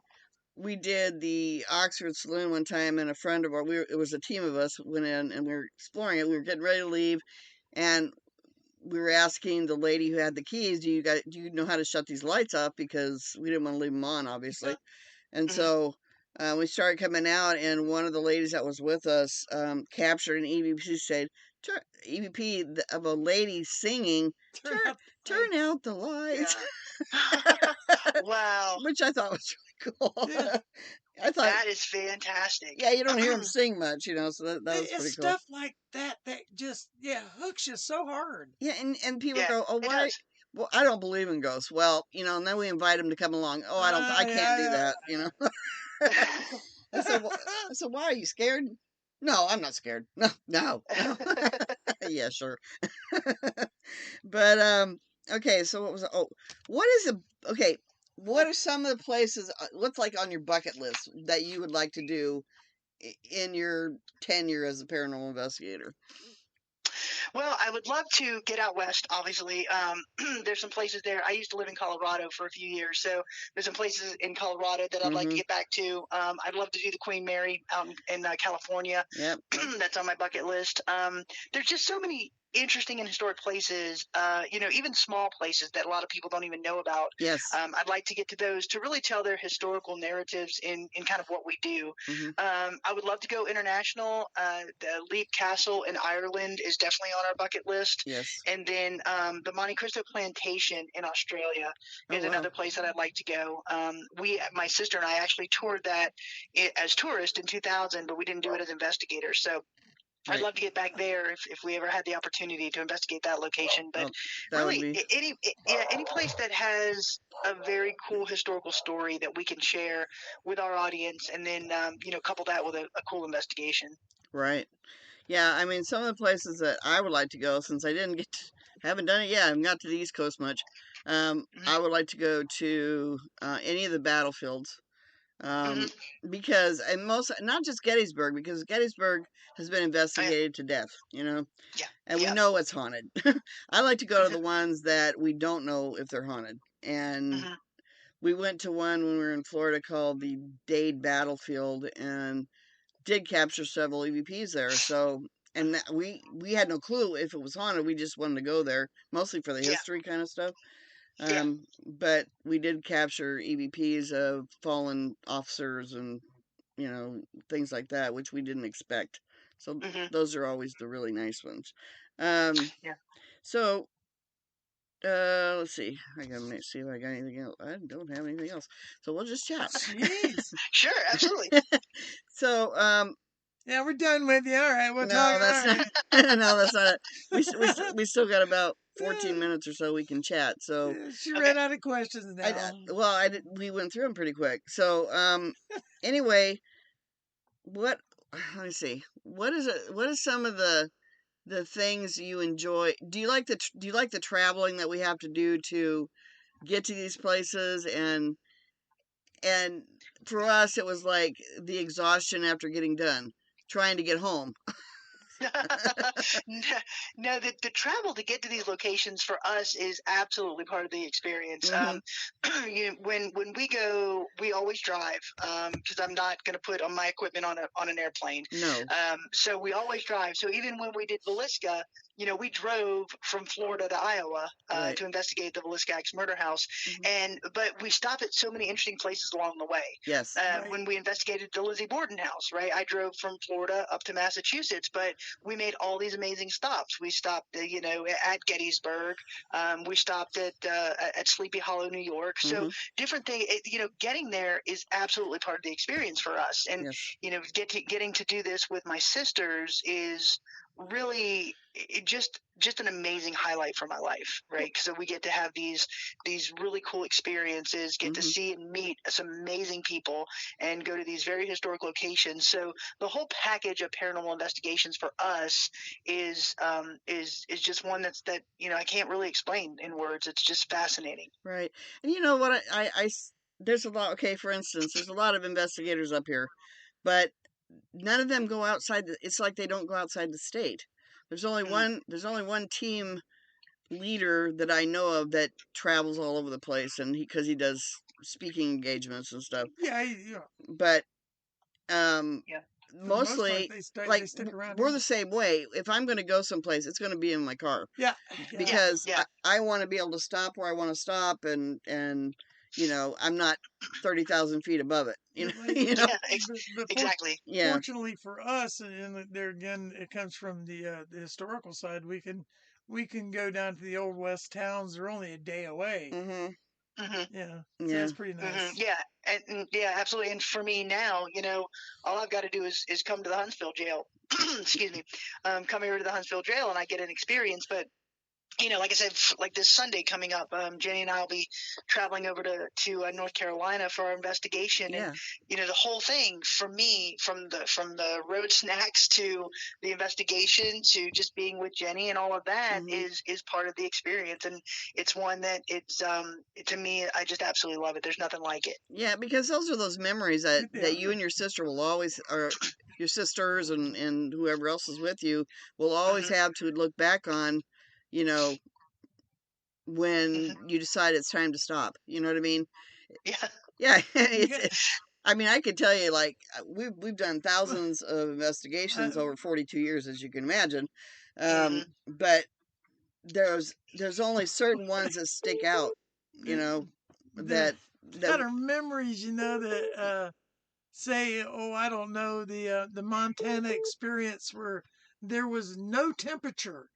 we did the Oxford Saloon one time, and a friend of ours. It was a team of us went in and we were exploring it. We were getting ready to leave, and we were asking the lady who had the keys, do you know how to shut these lights off? Because we didn't want to leave them on, obviously. And so we started coming out, and one of the ladies that was with us captured an EVP. Said, "EVP of a lady singing, Turn out the turn lights. out the lights," Yeah. Wow. which I thought was really cool. Yeah. I thought, That is fantastic. yeah, you don't hear them sing much, so that was It's pretty cool. stuff like that that just hooks you so hard. Yeah, and people Yeah, go, "Oh, it why?" does. Well, I don't believe in ghosts. Well, and then we invite them to come along. Oh, I can't do Yeah. that. I said, well, why are you scared? No, I'm not scared. No, no, no. Yeah, sure. But okay. So what was? Oh, what is a okay? What are some of the places? What's like on your bucket list that you would like to do in your tenure as a paranormal investigator? Well, I would love to get out west, obviously. There's some places there. I used to live in Colorado for a few years, so there's some places in Colorado that I'd like to Mm-hmm. get back to. I'd love to do the Queen Mary out in California. Yep. That's on my bucket list. There's just so many interesting and historic places, even small places that a lot of people don't even know about. Yes. I'd like to get to those to really tell their historical narratives in kind of what we do. Mm-hmm. I would love to go international. The Leap Castle in Ireland is definitely on our bucket list. Yes. And then the Monte Cristo Plantation in Australia is wow. another place that I'd like to go. My sister and I actually toured that as tourists in 2000, but we didn't do it as investigators. So Right. I'd love to get back there if we ever had the opportunity to investigate that location. But that would really, be... any place that has a very cool historical story that we can share with our audience, and then couple that with a cool investigation. Right. Yeah, I mean, some of the places that I would like to go, since I haven't done it yet, I haven't got to the East Coast much. I would like to go to any of the battlefields. Because, and not just Gettysburg, because Gettysburg has been investigated to death, Yeah. and we know it's haunted. I like to go to the ones that we don't know if they're haunted. And we went to one when we were in Florida called the Dade Battlefield, and did capture several EVPs there. So, and we had no clue if it was haunted. We just wanted to go there, mostly for the history kind of stuff. But we did capture EVPs of fallen officers and things like that, which we didn't expect. So those are always the really nice ones. So let's see. I gotta see if I got anything else. I don't have anything else, so we'll just chat. Jeez. Sure, absolutely. So yeah, we're done with you. All right, we'll no, talk. that's All not. right. No, that's not it. We still got about 14 minutes or so we can chat. So She ran out of questions now. we went through them pretty quick. So anyway, let me see. What is some of the things you enjoy? Do you like the traveling that we have to do to get to these places? And for us, it was like the exhaustion after getting done, trying to get home. No, the travel to get to these locations for us is absolutely part of the experience. When we go, we always drive because I'm not going to put on my equipment on an airplane. No. So we always drive. So even when we did Villisca, we drove from Florida to Iowa to investigate the Villisca Axe murder house, but we stopped at so many interesting places along the way. Yes. When we investigated the Lizzie Borden house, right? I drove from Florida up to Massachusetts, but we made all these amazing stops. We stopped, at Gettysburg. We stopped at Sleepy Hollow, New York. So different thing, getting there is absolutely part of the experience for us. And getting to do this with my sisters is really just an amazing highlight for my life, right? So we get to have these really cool experiences, get to see and meet some amazing people, and go to these very historic locations. So the whole package of paranormal investigations for us is just one that I can't really explain in words. It's just fascinating. Right. And you know what? I there's a lot. Okay, for instance, there's a lot of investigators up here, but none of them go outside. It's like they don't go outside the state. There's only one. There's only one team leader that I know of that travels all over the place, and because he does speaking engagements and stuff. Yeah. But For mostly, the most part, they stick around. we're the same way. If I'm going to go someplace, it's going to be in my car. Yeah. Because I want to be able to stop where I want to stop, and I'm not 30,000 feet above it. Yeah, But exactly. Yeah. fortunately for us, and there again, it comes from the historical side. We can go down to the old west towns. They're only a day away. Mhm. Hmm. Yeah, so Yeah. that's pretty nice. Yeah, and yeah, absolutely. And for me now, all I've got to do is come to the Huntsville jail. Excuse me, come here to the Huntsville jail, and I get an experience. But like I said, like this Sunday coming up, Jenny and I will be traveling over to North Carolina for our investigation, Yeah. and the whole thing for me, from the road snacks to the investigation to just being with Jenny and all of that Mhm. is part of the experience, and it's one that it's to me, I just absolutely love it. There's nothing like it. Yeah, because those are those memories that Yeah. you and your sister will always, or your sisters and whoever else is with you will always Hmm. have to look back on, you know, when Hmm. you decide it's time to stop. You know what I mean? Yeah. Yeah, You got, I mean, I could tell you, like, we've done thousands of investigations uh, over 42 years, as you can imagine. Hmm. But there's only certain ones that stick out, you the, know, the that kind of memories, that say, oh, I don't know, the Montana experience where there was no temperature,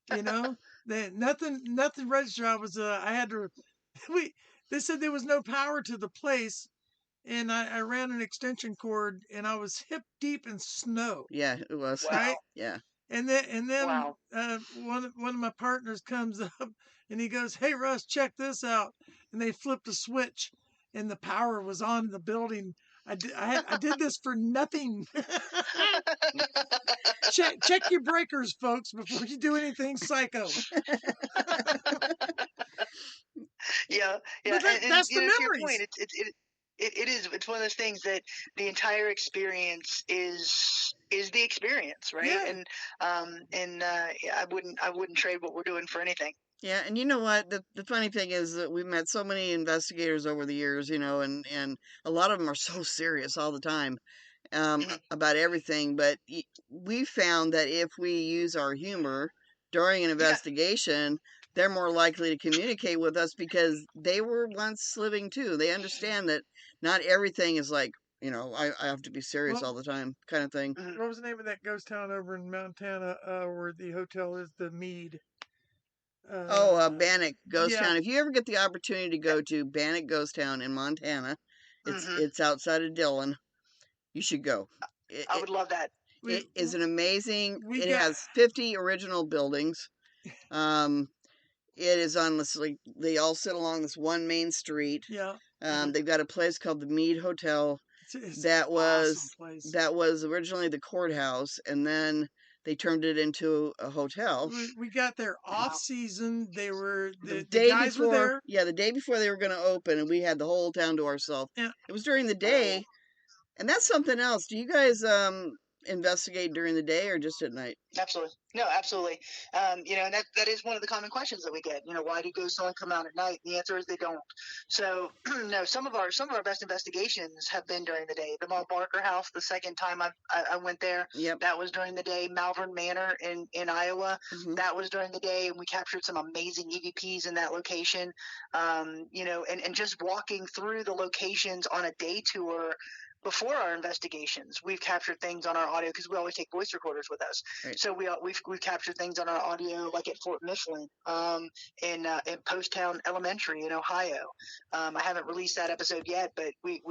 that nothing registered. I had to we they said there was no power to the place, and I ran an extension cord, and I was hip deep in snow, yeah, it was. right? Wow. Yeah. And then Wow. one of my partners comes up, and he goes, "Hey Russ, check this out!" And they flipped a switch, and the power was on in the building. I did this for nothing. check your breakers, folks, before you do anything psycho. Yeah, yeah, But and that's the to your point, memories. it's one of those things that the entire experience is the experience, right? Yeah. And yeah, I wouldn't trade what we're doing for anything. Yeah, and you know what? The funny thing is that we've met so many investigators over the years, and a lot of them are so serious all the time, Hmm. about everything. But we found that if we use our humor during an Yeah, investigation, they're more likely to communicate with us because they were once living too. They understand that not everything is like, I have to be serious Well, all the time kind of thing. hmm, what was the name of that ghost town over in Montana, where the hotel is the Mead? Oh, Uh, Bannock Ghost yeah. Town. If you ever get the opportunity to yeah, go to Bannock Ghost Town in Montana, it's hmm, it's outside of Dillon. You should go. It, I it, would love that. We it is an amazing. we It got has 50 original buildings. Um, it is on this, like, they all sit along this one main street. yeah. Hmm. They've got a place called the Mead Hotel It's an that awesome was place. that was originally the courthouse, and then they turned it into a hotel. We got there off Wow. season. They were The the day guys were before, there. yeah, the day before they were going to open, and we had the whole town to ourselves. Yeah. It was during the Oh, day, and that's something else. Do you guys investigate during the day or just at night? absolutely. No, absolutely. And that is one of the common questions that we get. Why do ghosts only come out at night? And the answer is they don't. So no, some of our best investigations have been during the day. The Mall Barker House, the second time I went there, Yep. that was during the day. Malvern Manor in Iowa, Hmm. that was during the day, and we captured some amazing EVPs in that location. And just walking through the locations on a day tour. Before our investigations, we've captured things on our audio because we always take voice recorders with us. Right. So we've captured things on our audio, like at Fort Mifflin, in Poasttown Elementary in Ohio. I haven't released that episode yet, but we've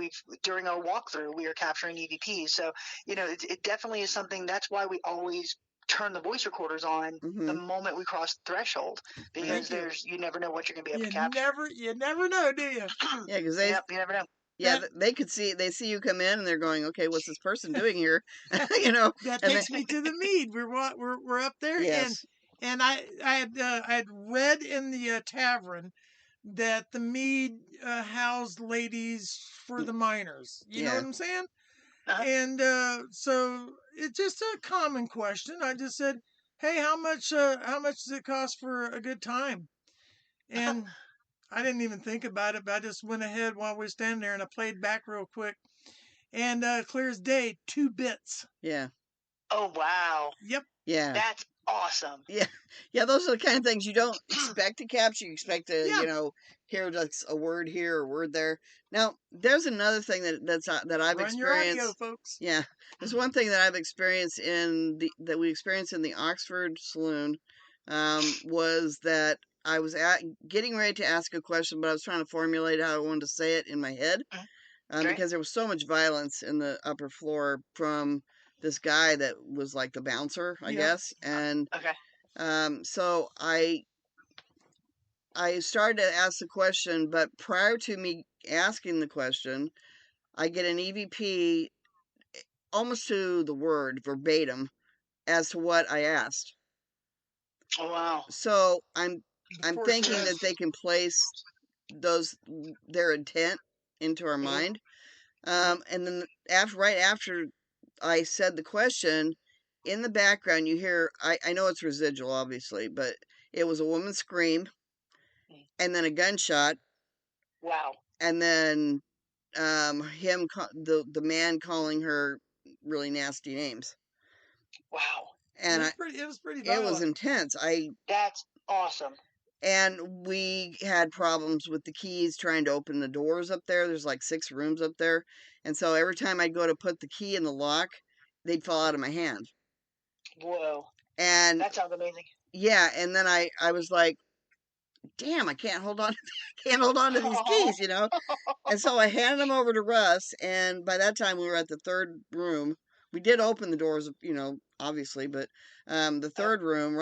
during our walkthrough we are capturing EVPs. So it definitely is something. That's why we always turn the voice recorders on the Hmm. moment we cross the threshold, Right. because Thank you. you never know what you're going to be able You to capture. never know, do you? Yeah, because Yep, you never know. yeah, That they see you come in and they're going, okay, what's this person doing here? you know, that and they, takes me to the Mead. We're up there, and yes, and I had read in the tavern that the Mead housed ladies for the miners. You know yeah, what I'm saying? Uh-huh. And so it's just a common question. I just said, "Hey, how much does it cost for a good time?" And I didn't even think about it, but I just went ahead while we were standing there, and I played back real quick. And clear as day, 2 bits. yeah, Oh wow, Yep. yeah. that's awesome. Yeah, those are the kind of things you don't expect to capture. You expect to, Yeah. hear just a word here or a word there. Now, there's another thing that I've Run your audio, experienced. folks. Yeah, there's one thing that I've experienced that we experienced in the Oxford Saloon, was that I was getting ready to ask a question, but I was trying to formulate how I wanted to say it in my head, Okay. because there was so much violence in the upper floor from this guy that was like the bouncer, I Yeah. guess, and Okay. so I started to ask the question, but prior to me asking the question, I get an EVP almost to the word verbatim as to what I asked. Oh, wow. So I'm Before thinking she that they can place their intent into our mind. And then right after I said the question, in the background you hear, I know it's residual obviously, but it was a woman scream and then a gunshot. Wow. And then the man calling her really nasty names. Wow. And it was pretty it was violent. intense. That's awesome. And we had problems with the keys trying to open the doors up there. There's like 6 rooms up there. And so every time I'd go to put the key in the lock, they'd fall out of my hand. Whoa. And That sounds amazing. yeah, and then I was like, damn, I can't hold on to these keys, And so I handed them over to Russ, and by that time we were at the 3rd room. We did open the doors, obviously, but the 3rd room,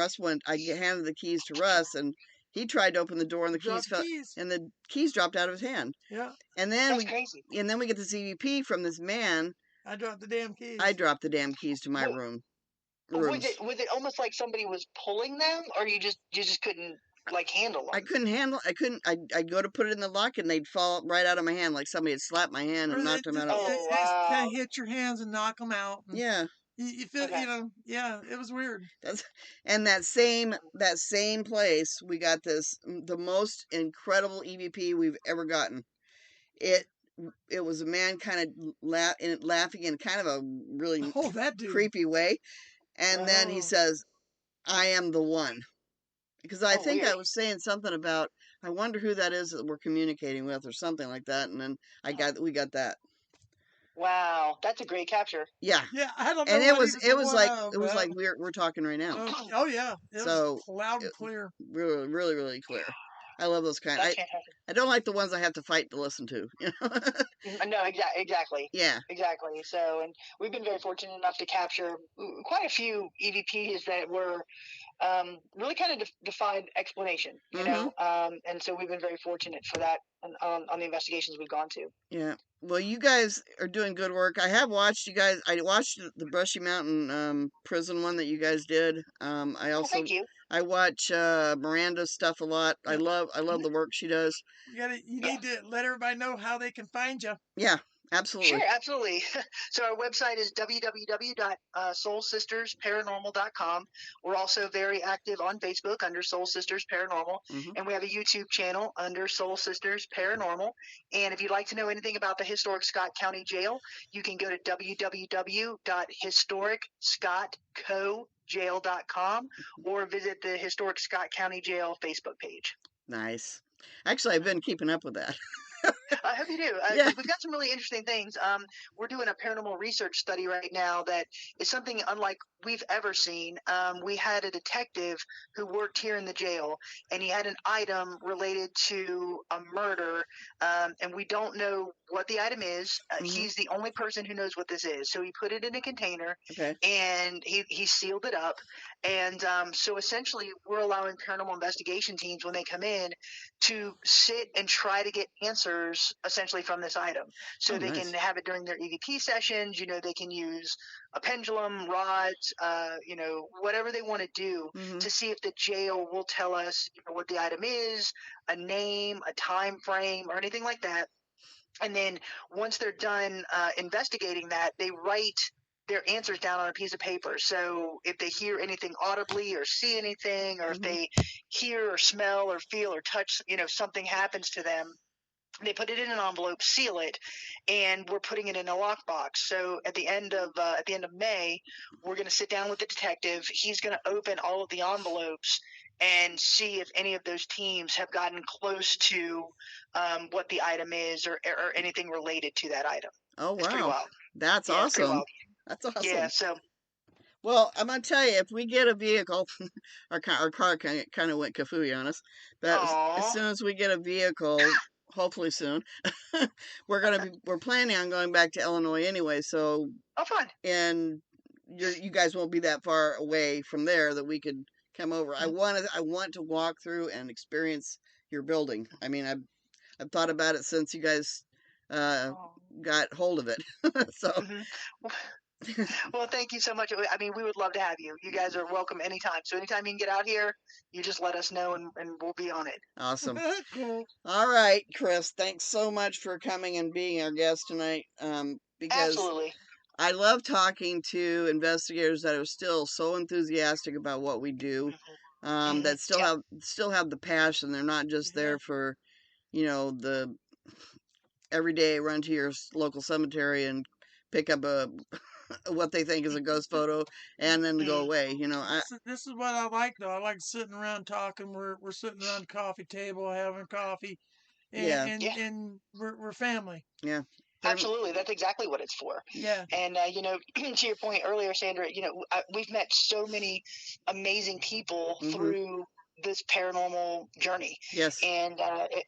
I handed the keys to Russ, and he tried to open the door, and the keys dropped out of his hand. Yeah. And then That's crazy. And then we get this EVP from this man. I dropped the damn keys. I dropped the damn keys to my rooms. Was it almost like somebody was pulling them, or you just couldn't like handle them? I couldn't handle. I'd go to put it in the lock, and they'd fall right out of my hand, like somebody had slapped my hand and knocked them out. Oh, They just kind wow. of hit your hands and knock them out. Yeah. You feel, Okay. yeah, it was weird. And that same place, we got the most incredible EVP we've ever gotten. It was a man kind of laughing in kind of a really that dude. creepy way, and then he Oh. says, "I am the one," because I think weird. I was saying something about, I wonder who that is that we're communicating with, or something like that, and then we got that. Wow, that's a great capture. Yeah. Yeah, I don't know. And it was like but we're talking right now. oh yeah, it So was loud and clear. really, really, really clear. I love those kind. That's fantastic. I don't like the ones I have to fight to listen to. No, exactly. Yeah. Exactly. So, and we've been very fortunate enough to capture quite a few EVPs that were really kind of defied explanation, and so we've been very fortunate for that on the investigations we've gone to. Yeah. Well, you guys are doing good work. I have watched you guys. I watched the Brushy Mountain prison one that you guys did. I also thank you. I watch Miranda's stuff a lot. I love the work she does. You need to let everybody know how they can find you. Yeah, absolutely. Sure, absolutely. So our website is www.soulsistersparanormal.com. We're also very active on Facebook under Soul Sisters Paranormal, and we have a YouTube channel under Soul Sisters Paranormal. And if you'd like to know anything about the historic Scott County Jail, you can go to www.historicscottcojail.com or visit the Historic Scott County Jail Facebook page. Nice. Actually, I've been keeping up with that. I hope you do. Yeah. We've got some really interesting things. We're doing a paranormal research study right now that is something unlike we've ever seen. We had a detective who worked here in the jail, and he had an item related to a murder, and we don't know what the item is. He's the only person who knows what this is. So he put it in a container, and he sealed it up. And so essentially, we're allowing paranormal investigation teams, when they come in, to sit and try to get answers essentially from this item. So they can have it during their EVP sessions. They can use a pendulum, rods, whatever they want to do to see if the jail will tell us what the item is, a name, a time frame, or anything like that. And then once they're done investigating that, they write their answers down on a piece of paper. So if they hear anything audibly or see anything, or if they hear or smell or feel or touch, something happens to them, They put it in an envelope, seal it, and we're putting it in a lockbox. So at the end of May, we're going to sit down with the detective. He's going to open all of the envelopes and see if any of those teams have gotten close to what the item is, or anything related to that item. Oh, It's pretty wow. wild. That's Yeah, it's pretty awesome. wild. That's awesome. Yeah, so Well, I'm gonna tell you, if we get a vehicle, our car kind of went kafooey on us. But as soon as we get a vehicle, hopefully soon, we're planning on going back to Illinois anyway. So, fun. and you guys won't be that far away from there that we could come over. I want to walk through and experience your building. I mean, I've thought about it since you guys got hold of it. So. Well, thank you so much. I mean, we would love to have you. You guys are welcome anytime. So anytime you can get out here, you just let us know, and we'll be on it. Awesome. All right, Kris, thanks so much for coming and being our guest tonight. Because Absolutely. I love talking to investigators that are still so enthusiastic about what we do, that still have the passion. They're not just there for, the everyday run to your local cemetery and pick up what they think is a ghost photo and then go away. This is what I like, though. I like sitting around talking. We're sitting around the coffee table having coffee, and we're family. Yeah. Absolutely, that's exactly what it's for. Yeah. And to your point earlier, Sandra, we've met so many amazing people through this paranormal journey. Yes. And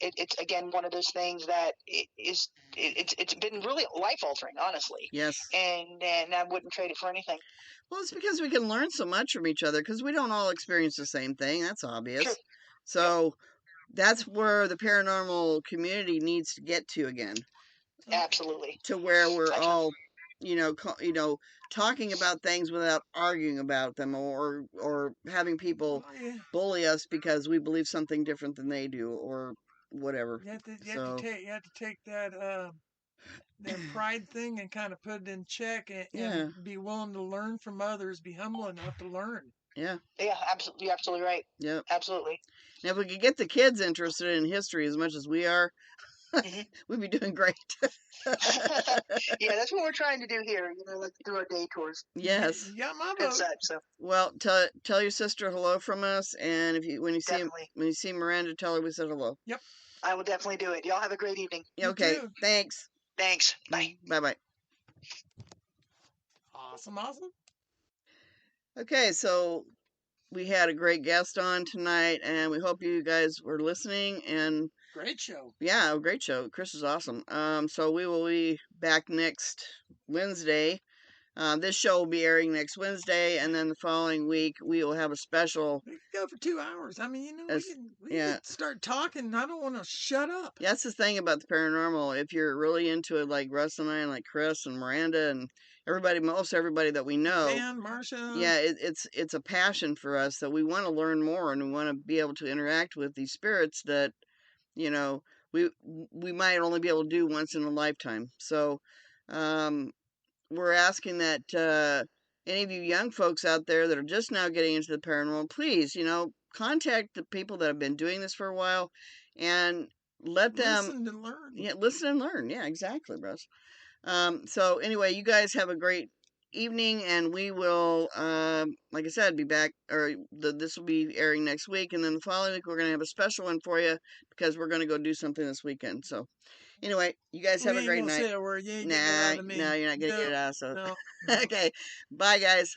it's again one of those things that it's been really life altering, honestly. Yes. And I wouldn't trade it for anything. Well, it's because we can learn so much from each other because we don't all experience the same thing. That's obvious. Sure. So that's where the paranormal community needs to get to again. Absolutely. To where we're all, talking about things without arguing about them or having people bully us because we believe something different than they do or whatever. You have to take that pride thing and kind of put it in check and be willing to learn from others, be humble enough to learn. Yeah. Yeah, absolutely. You're absolutely right. Yeah. Absolutely. Now, if we could get the kids interested in history as much as we are, we'd be doing great. Yeah, that's what we're trying to do here, like through our day tours. Yes. You got my vote. Well, tell your sister hello from us, and when you see Miranda, tell her we said hello. Yep. I will definitely do it. Y'all have a great evening. Okay. Thanks. Thanks. Bye. Bye-bye. Awesome. Okay, so we had a great guest on tonight, and we hope you guys were listening. And great show. Yeah, a great show. Kris is awesome. So we will be back next Wednesday. This show will be airing next Wednesday, and then the following week we will have a special. We can go for 2 hours. I mean, we can start talking. I don't want to shut up. Yeah, that's the thing about the paranormal. If you're really into it, like Russ and I, and like Kris and Miranda and most everybody that we know, Dan, Marsha. Yeah, it's a passion for us that we want to learn more, and we want to be able to interact with these spirits that, we might only be able to do once in a lifetime. So, we're asking that any of you young folks out there that are just now getting into the paranormal, please, contact the people that have been doing this for a while and let them listen and learn. Yeah, listen and learn. Yeah, exactly, Russ. So anyway, you guys have a great evening, and we will, like I said, be back, this will be airing next week, and then the following week we're going to have a special one for you because we're going to go do something this weekend. So anyway, you guys have a great night. Say a word. You ain't no, you're not going to get it out. So. Okay, bye, guys.